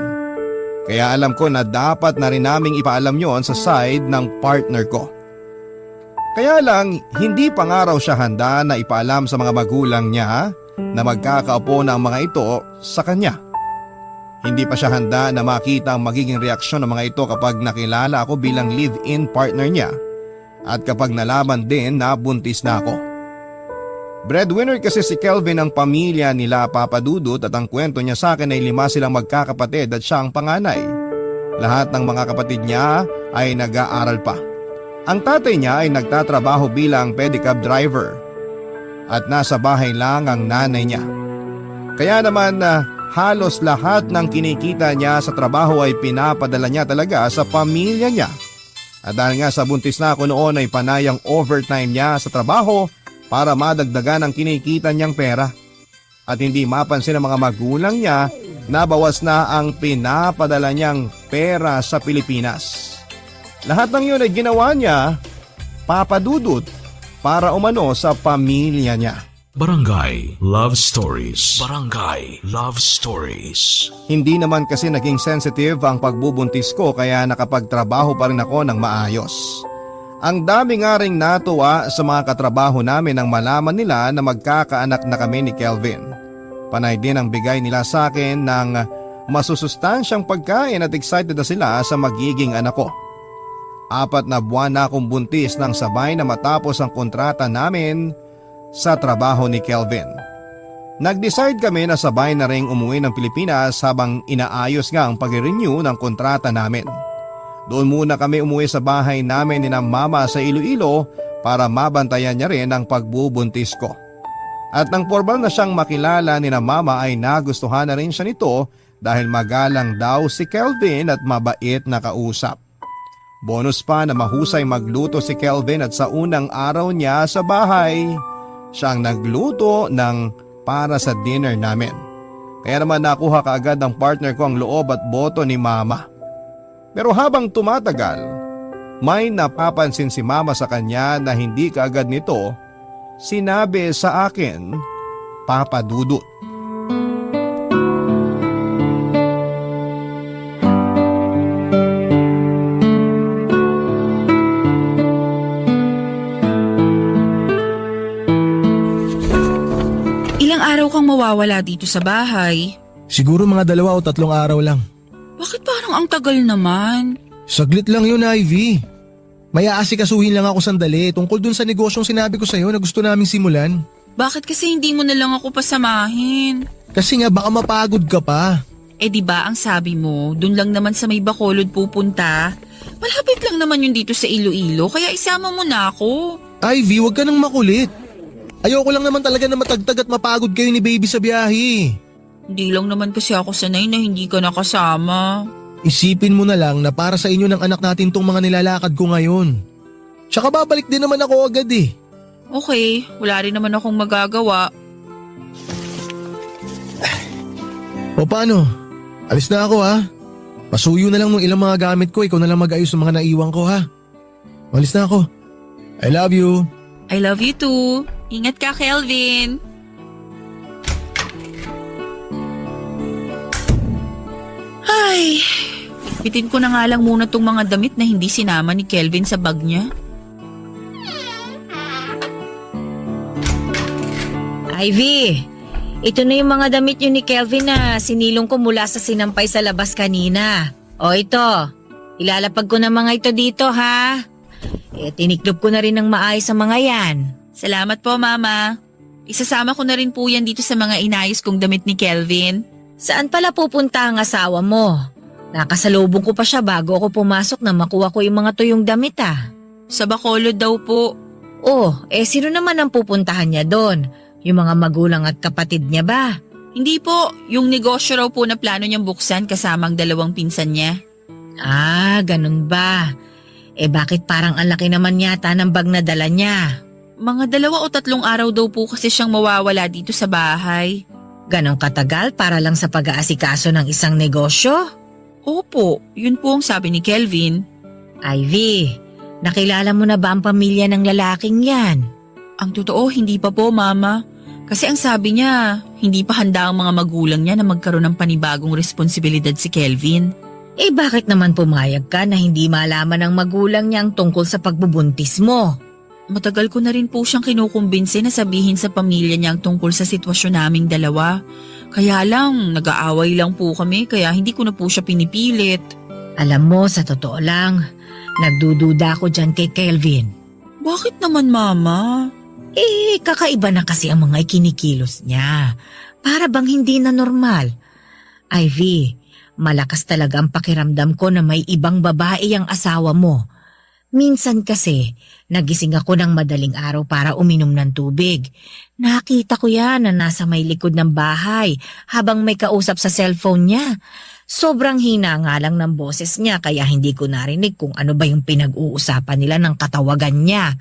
Kaya alam ko na dapat na rin naming ipaalam yon sa side ng partner ko. Kaya lang, hindi pa nga raw siya handa na ipaalam sa mga magulang niya na magkakaapo na ang mga ito sa kanya. Hindi pa siya handa na makita ang magiging reaksyon ng mga ito kapag nakilala ako bilang live-in partner niya at kapag nalaman din na buntis na ako. Breadwinner kasi si Kelvin ang pamilya nila Papa Dudut at ang kwento niya sa akin ay 5 silang magkakapatid at siya ang panganay. Lahat ng mga kapatid niya ay nag-aaral pa. Ang tatay niya ay nagtatrabaho bilang pedicab driver at nasa bahay lang ang nanay niya. Kaya naman halos lahat ng kinikita niya sa trabaho ay pinapadala niya talaga sa pamilya niya. At dahil nga sa buntis na ako noon ay panayang overtime niya sa trabaho para madagdagan ang kinikita niyang pera. At hindi mapansin ng mga magulang niya na bawas na ang pinapadala niyang pera sa Pilipinas. Lahat ng yun ay ginawa niya, Papa Dudut, para umano sa pamilya niya. Barangay Love Stories. Barangay Love Stories. Hindi naman kasi naging sensitive ang pagbubuntis ko kaya nakapagtrabaho pa rin ako ng maayos. Ang dami nga ring natuwa sa mga katrabaho namin nang malaman nila na magkakaanak na kami ni Kelvin. Panay din ang bigay nila sa akin ng masusustansyang pagkain at excited na sila sa magiging anak ko. 4 na buwan na akong buntis nang sabay na matapos ang kontrata namin sa trabaho ni Kelvin. Nag-decide kami na sabay na ring umuwi ng Pilipinas habang inaayos nga ang pag-renew ng kontrata namin. Doon muna kami umuwi sa bahay namin ni na mama sa Iloilo para mabantayan niya rin ang pagbubuntis ko. At nang formal na siyang makilala ni na mama ay nagustuhan na rin siya nito dahil magalang daw si Kelvin at mabait na kausap. Bonus pa na mahusay magluto si Kelvin at sa unang araw niya sa bahay, siya ang nagluto ng para sa dinner namin. Kaya naman nakuha kaagad ng partner ko ang loob at boto ni mama. Pero habang tumatagal, may napapansin si mama sa kanya na hindi kaagad nito sinabi sa akin, Papa Dudut. siyang mawawala dito sa bahay? Siguro mga 2 o 3 araw lang. Bakit parang ang tagal naman? Saglit lang yun, Ivy. May aasikasuhin lang ako sandali tungkol dun sa negosyong sinabi ko sa'yo na gusto naming simulan. Bakit kasi hindi mo na lang ako pasamahin? Kasi nga baka mapagod ka pa. Eh di ba ang sabi mo, dun lang naman sa may Bacolod pupunta? Malapit lang naman yun dito sa Iloilo, kaya isama mo na ako. Ivy, huwag ka nang makulit. Ayoko lang naman talaga na matagtag at mapagod kayo ni baby sa biyahe. Hindi lang naman kasi ako sanay na hindi ka nakasama. Isipin mo na lang na para sa inyo ng anak natin tong mga nilalakad ko ngayon. Tsaka babalik din naman ako agad eh. Okay, wala rin naman akong magagawa. O paano? Alis na ako ha. Pasuyo na lang ng ilang mga gamit ko, ikaw na lang mag-ayos ng mga naiwan ko ha. Alis na ako. I love you. I love you too. Ingat ka, Kelvin. Ay, bitin ko na nga lang muna tong mga damit na hindi sinama ni Kelvin sa bag niya. Ivy, ito na yung mga damit yun ni Kelvin na sinilong ko mula sa sinampay sa labas kanina. O ito, ilalapag ko na mga ito dito ha. Tiniklob ko na rin ng maayos sa mga yan. Salamat po, Mama. Isasama ko na rin po yan dito sa mga inayos kong damit ni Kelvin. Saan pala pupunta ang asawa mo? Nakasalubong ko pa siya bago ako pumasok na makuha ko yung mga tuyong damit ah. Sa Bacolod daw po. Sino naman ang pupuntahan niya doon? Yung mga magulang at kapatid niya ba? Hindi po, yung negosyo raw po na plano niyang buksan kasama ang 2 pinsan niya. Ah, ganun ba? Bakit parang ang laki naman yata ng bag na dala niya? Mga 2 o 3 araw daw po kasi siyang mawawala dito sa bahay. Ganon katagal para lang sa pag-aasikaso ng isang negosyo? Opo, yun po ang sabi ni Kelvin. Ivy, nakilala mo na ba ang pamilya ng lalaking yan? Ang totoo, hindi pa po, Mama. Kasi ang sabi niya, hindi pa handa ang mga magulang niya na magkaroon ng panibagong responsibilidad si Kelvin. Bakit naman pumayag ka na hindi malaman ng magulang niya ang tungkol sa pagbubuntis mo? Matagal ko na rin po siyang kinukumbinsi na sabihin sa pamilya niya ang tungkol sa sitwasyon naming 2. Kaya lang, nag-aaway lang po kami kaya hindi ko na po siya pinipilit. Alam mo, sa totoo lang, nagdududa ako dyan kay Kelvin. Bakit naman, Mama? Kakaiba na kasi ang mga ikinikilos niya. Para bang hindi na normal. Ivy, malakas talaga ang pakiramdam ko na may ibang babae ang asawa mo. Minsan kasi, nagising ako ng madaling araw para uminom ng tubig. Nakita ko yan na nasa may likod ng bahay habang may kausap sa cellphone niya. Sobrang hina nga lang ng boses niya kaya hindi ko narinig kung ano ba yung pinag-uusapan nila ng katawagan niya.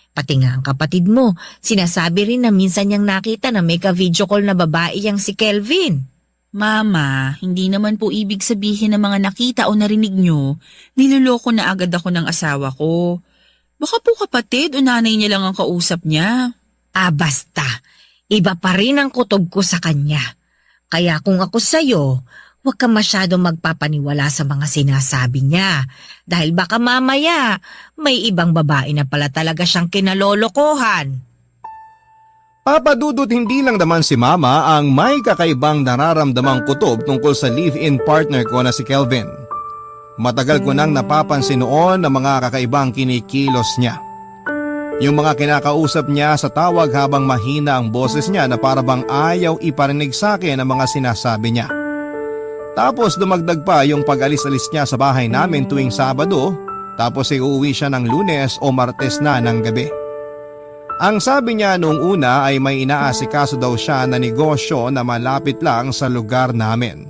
Pati nga ang kapatid mo, sinasabi rin na minsan niyang nakita na may ka-video call na babae yang si Kelvin. Mama, hindi naman po ibig sabihin ng mga nakita o narinig nyo, niloloko na agad ako ng asawa ko. Baka po kapatid o nanay niya lang ang kausap niya. Basta. Iba pa rin ang kutob ko sa kanya. Kaya kung ako sa'yo, huwag ka masyadong magpapaniwala sa mga sinasabi niya. Dahil baka mamaya, may ibang babae na pala talaga siyang kinalolokohan. Papadudot hindi lang naman si Mama ang may kakaibang nararamdamang kutob tungkol sa live-in partner ko na si Kelvin. Matagal ko nang napapansin noon ang mga kakaibang kinikilos niya. Yung mga kinakausap niya sa tawag habang mahina ang boses niya na parabang ayaw iparinig sa akin ang mga sinasabi niya. Tapos dumagdag pa yung pag-alis-alis niya sa bahay namin tuwing Sabado, tapos uuwi siya ng Lunes o Martes na ng gabi. Ang sabi niya noong una ay may inaasikaso daw siya na negosyo na malapit lang sa lugar namin.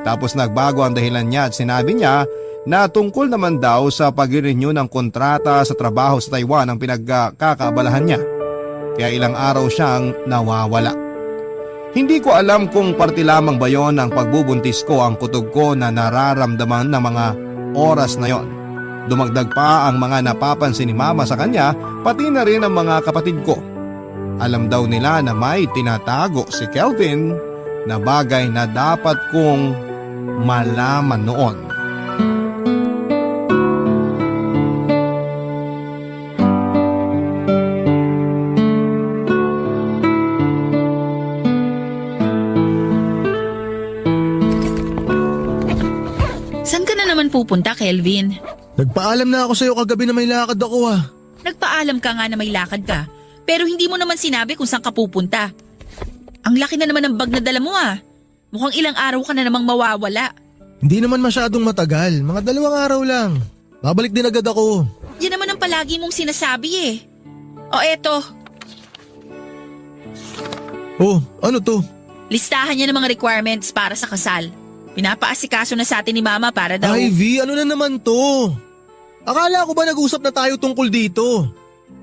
Tapos nagbago ang dahilan niya at sinabi niya na tungkol naman daw sa pag-renew ng kontrata sa trabaho sa Taiwan ang pinagkakaabalahan niya. Kaya ilang araw siyang nawawala. Hindi ko alam kung parte lamang ba yon ng pagbubuntis ko ang kutob ko na nararamdaman ng mga oras na yon. Dumagdag pa ang mga napapansin ni Mama sa kanya, pati na rin ang mga kapatid ko. Alam daw nila na may tinatago si Kelvin na bagay na dapat kong malaman noon. naman pupunta, Kelvin? Nagpaalam na ako sa'yo kagabi na may lakad ako Nagpaalam ka nga na may lakad ka, pero hindi mo naman sinabi kung saan ka pupunta. Ang laki na naman ng bag na dala mo Mukhang ilang araw ka na namang mawawala. Hindi naman masyadong matagal, mga 2 araw lang. Babalik din agad ako. Yan naman ang palagi mong sinasabi O eto, Oh, ano to? listahan niya ng mga requirements para sa kasal. Pinapaasikaso na sa atin ni Mama para daw… Ivy, ano na naman to? Akala ko ba nag-usap na tayo tungkol dito?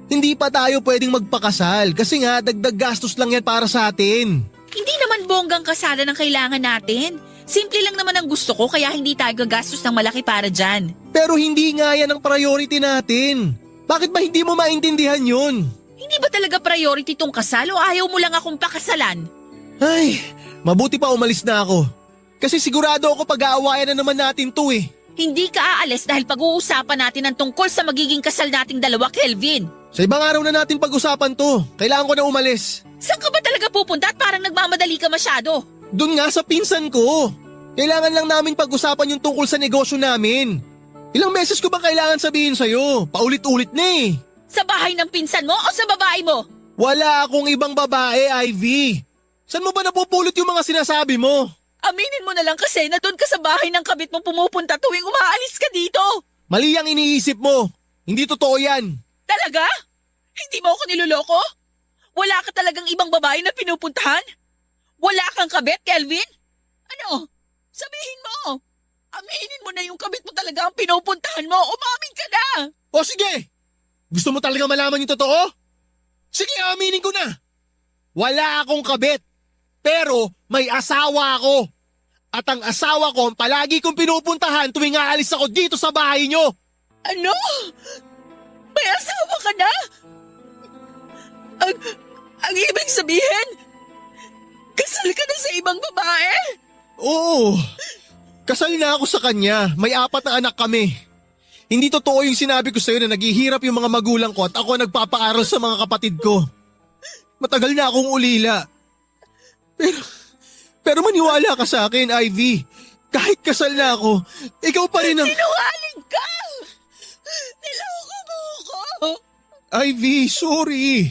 Hindi pa tayo pwedeng magpakasal kasi nga dagdag gastos lang yan para sa atin. Hindi naman bonggang kasalan ang kailangan natin. Simple lang naman ang gusto ko kaya hindi tayo gagastos ng malaki para dyan. Pero hindi nga yan ang priority natin. Bakit ba hindi mo maintindihan yun? Hindi ba talaga priority tong kasal o ayaw mo lang akong pakasalan? Ay, mabuti pa umalis na ako. Kasi sigurado ako pag-aawayan na naman natin to Hindi ka aalis dahil pag-uusapan natin ang tungkol sa magiging kasal nating dalawa, Kelvin. Sa ibang araw na natin pag-usapan to. Kailangan ko na umalis. Saan ka ba talaga pupunta at parang nagmamadali ka masyado? Doon nga sa pinsan ko. Kailangan lang namin pag-usapan yung tungkol sa negosyo namin. Ilang beses ko ba kailangan sabihin sa'yo? Paulit-ulit na Sa bahay ng pinsan mo o sa babae mo? Wala akong ibang babae, Ivy. Saan mo ba napupulot yung mga sinasabi mo? Aminin mo na lang kasi na doon ka sa bahay ng kabit mo pumupunta tuwing umaalis ka dito. Mali ang iniisip mo. Hindi totoo yan. Talaga? Hindi mo ako niloloko? Wala ka talagang ibang babae na pinupuntahan? Wala kang kabit, Kelvin? Ano? Sabihin mo. Aminin mo na yung kabit mo talaga ang pinupuntahan mo. Umamin ka na. O sige! Gusto mo talaga malaman yung totoo? Sige, aminin ko na. Wala akong kabit. Pero may asawa ako. At ang asawa ko ang palagi kong pinupuntahan tuwing aalis ako dito sa bahay nyo. Ano? May asawa ka na? Ang ibig sabihin, kasal ka na sa ibang babae? Oo. Kasal na ako sa kanya. May 4 na anak kami. Hindi totoo yung sinabi ko sa'yo na naghihirap yung mga magulang ko at ako ang nagpapaaral sa mga kapatid ko. Matagal na akong ulila. Pero maniwala ka sa akin, Ivy. Kahit kasal na ako, ikaw pa rin ang… Sinungaling ka! Niloko mo ako! Ivy, sorry.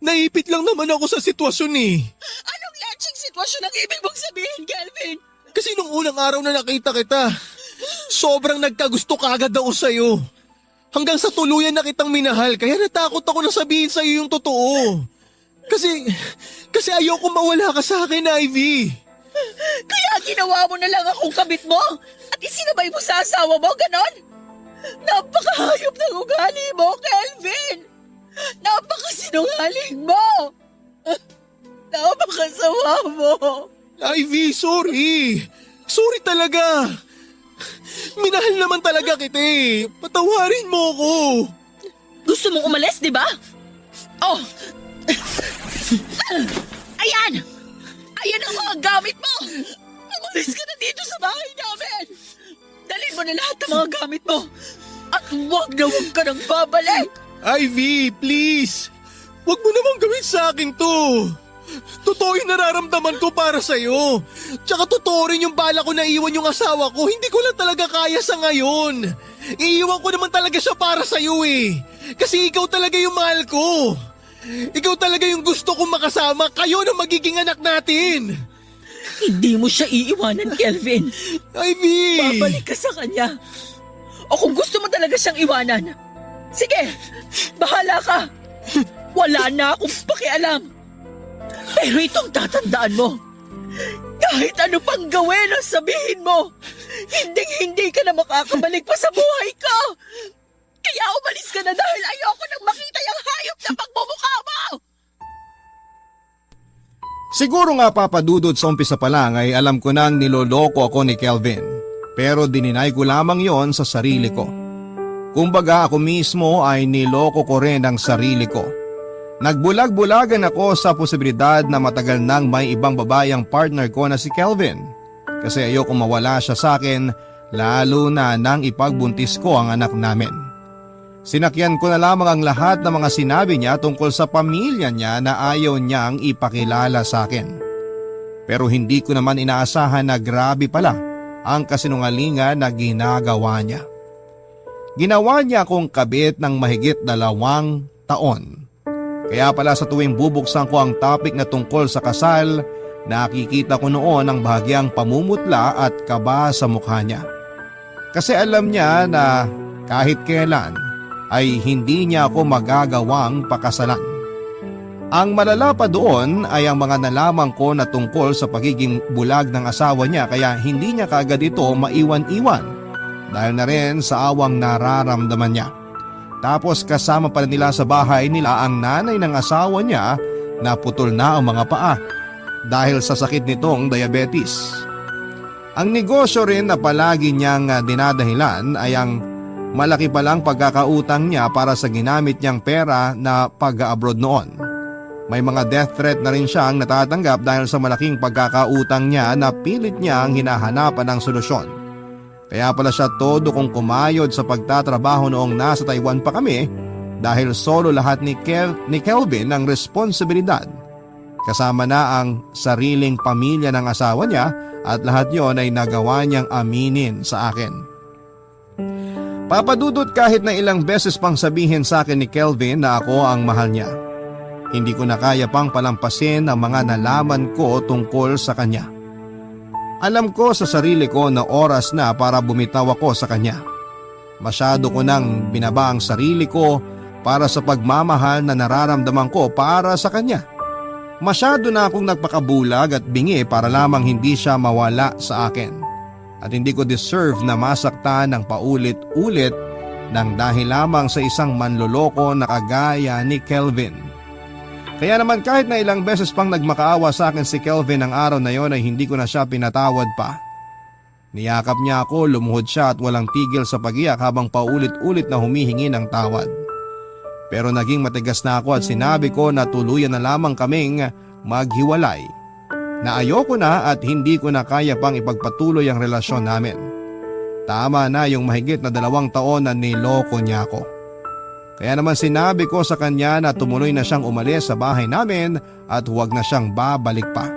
Naipit lang naman ako sa sitwasyon Anong laching sitwasyon ang ibig mong sabihin, Kelvin? Kasi nung unang araw na nakita kita, sobrang nagkagusto kaagad ako sa'yo. Hanggang sa tuluyan na kitang minahal, kaya natakot ako na sabihin sa'yo yung totoo. Kasi ayoko mawala ka sa akin, Ivy. Kaya ginawa mo na lang akong kabit mo at isinabay mo sa asawa mo, ganon? Napakahayop ng ugali mo, Kelvin! Napakasinungaling mo! Napakasawa mo! Ivy, sorry. Sorry talaga. Minahal naman talaga kita Patawarin mo ako. Gusto mong umalis, di ba? Oh! Ayan! Ayan ang mga gamit mo! Umalis ka na dito sa bahay namin! Dalhin mo na lahat ng mga gamit mo! At huwag ka nang babalik! Ivy, please. Huwag mo namang gawin sa akin to. Totoo yung nararamdaman ko para sa'yo. Tsaka totoo rin yung bala ko na iwan yung asawa ko. Hindi ko lang talaga kaya sa ngayon. Iiwan ko naman talaga siya para sa'yo Kasi ikaw talaga yung mahal ko. Ikaw talaga yung gusto kong makasama. Kayo na magiging anak natin. Hindi mo siya iiwanan, Kelvin. Ivy! Babalik ka sa kanya. O kung gusto mo talaga siyang iwanan, sige, bahala ka. Wala na akong pakialam. Pero itong tatandaan mo, kahit ano pang gawin o sabihin mo, hindi ka na makakabalik pa sa buhay ko. Kaya umalis ka na dahil ayoko nang makita yung hayop na pagmumukha mo. Siguro nga papadudod sa umpisa pa lang ay alam ko nang niloloko ako ni Kelvin. Pero dininay ko lamang yon sa sarili ko. Kumbaga ako mismo ay niloko ko rin ang sarili ko. Nagbulag-bulagan ako sa posibilidad na matagal nang may ibang babayang partner ko na si Kelvin. Kasi ayoko mawala siya sa akin lalo na nang ipagbuntis ko ang anak namin. Sinakyan ko na lamang ang lahat ng mga sinabi niya tungkol sa pamilya niya na ayaw niyang ipakilala sa akin. Pero hindi ko naman inaasahan na grabe pala ang kasinungalingan na ginagawa niya. Ginawa niya akong kabit ng mahigit 2 taon. Kaya pala sa tuwing bubuksan ko ang topic na tungkol sa kasal, nakikita ko noon ang bahagyang pamumutla at kaba sa mukha niya. Kasi alam niya na kahit kailan ay hindi niya ako magagawang pakasalan. Ang malala pa doon ay ang mga nalaman ko na tungkol sa pagiging bulag ng asawa niya, kaya hindi niya kaagad ito maiwan-iwan dahil na rin sa awang nararamdaman niya. Tapos kasama pa nila sa bahay nila ang nanay ng asawa niya na putol na ang mga paa dahil sa sakit nitong diabetes. Ang negosyo rin na palagi niyang dinadahilan ay ang malaki palang pagkakautang niya para sa ginamit niyang pera na pag-abroad noon. May mga death threat na rin siyang natatanggap dahil sa malaking pagkakautang niya na pilit niyang hinahanapan ng solusyon. Kaya pala siya todo kong kumayod sa pagtatrabaho noong nasa Taiwan pa kami dahil solo lahat ni Kelvin ang responsibilidad. Kasama na ang sariling pamilya ng asawa niya at lahat yon ay nagawa niyang aminin sa akin. Papadudot kahit na ilang beses pang sabihin sa akin ni Kelvin na ako ang mahal niya. Hindi ko na kaya pang palampasin ang mga nalaman ko tungkol sa kanya. Alam ko sa sarili ko na oras na para bumitaw ako sa kanya. Masyado ko nang binaba ang sarili ko para sa pagmamahal na nararamdaman ko para sa kanya. Masyado na akong nagpakabulag at bingi para lamang hindi siya mawala sa akin. At hindi ko deserve na masaktan ng paulit-ulit nang dahil lamang sa isang manloloko na kagaya ni Kelvin. Kaya naman kahit na ilang beses pang nagmakaawa sa akin si Kelvin ang araw na yon ay hindi ko na siya pinatawad pa. Niyakap niya ako, lumuhod siya at walang tigil sa pagiyak habang paulit-ulit na humihingi ng tawad. Pero naging matigas na ako at sinabi ko na tuluyan na lamang kaming maghiwalay. Na ayoko na at hindi ko na kaya pang ipagpatuloy ang relasyon namin. Tama na yung mahigit na 2 taon na niloko niya ako. Kaya naman sinabi ko sa kanya na tumuloy na siyang umalis sa bahay namin at huwag na siyang babalik pa.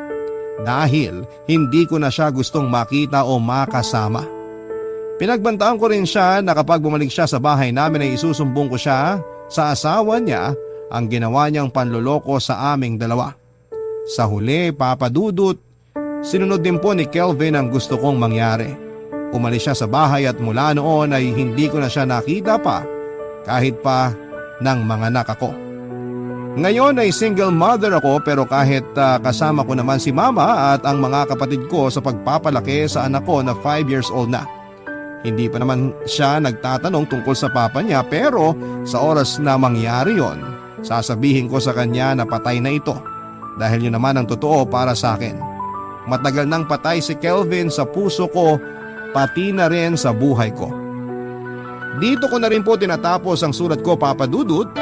Dahil hindi ko na siya gustong makita o makasama. Pinagbantaan ko rin siya na kapag bumalik siya sa bahay namin ay isusumbong ko siya sa asawa niya ang ginawa niyang panloloko sa aming dalawa. Sa huli, papadudot, sinunod din po ni Kelvin ang gusto kong mangyari. Umalis siya sa bahay at mula noon ay hindi ko na siya nakita pa kahit pa ng mga anak ako. Ngayon ay single mother ako pero kahit kasama ko naman si mama at ang mga kapatid ko sa pagpapalaki sa anak ko na 5 years old na. Hindi pa naman siya nagtatanong tungkol sa papa niya pero sa oras na mangyari yon, sasabihin ko sa kanya na patay na ito dahil yun naman ang totoo para sa akin. Matagal nang patay si Kelvin sa puso ko pati na rin sa buhay ko. Dito ko na rin po tinatapos ang sulat ko, Papa Dudut.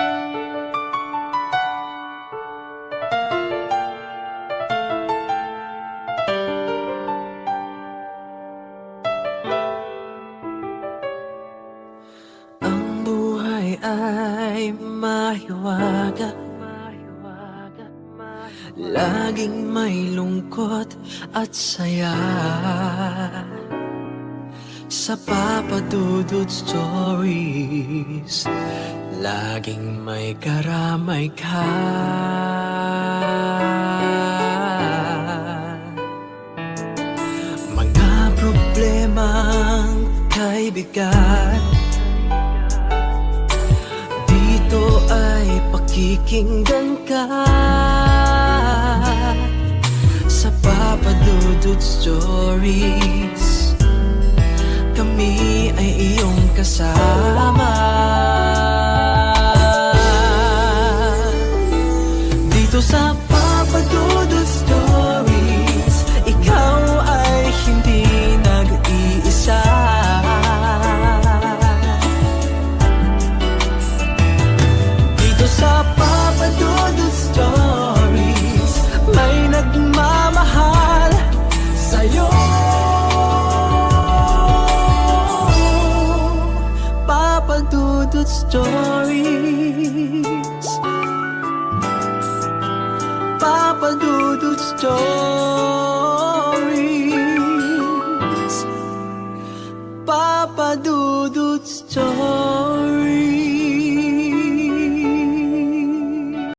Ang buhay ay mahiwaga, laging may lungkot at saya. Sa Papa Dudut Stories, laging may karamay ka. Mga problemang kaibigan, dito ay pakikinggan ka. Sa Papa Dudut Stories, kami ay iyong kasama. Dito sa Papa Dudut Stories, ikaw ay hindi nag-iisa. Dito sa Papa Dudut Stories, may nagmamahal sa'yo. Papa Dudut Stories, Papa Dudut Stories. Papa Dudut Stories.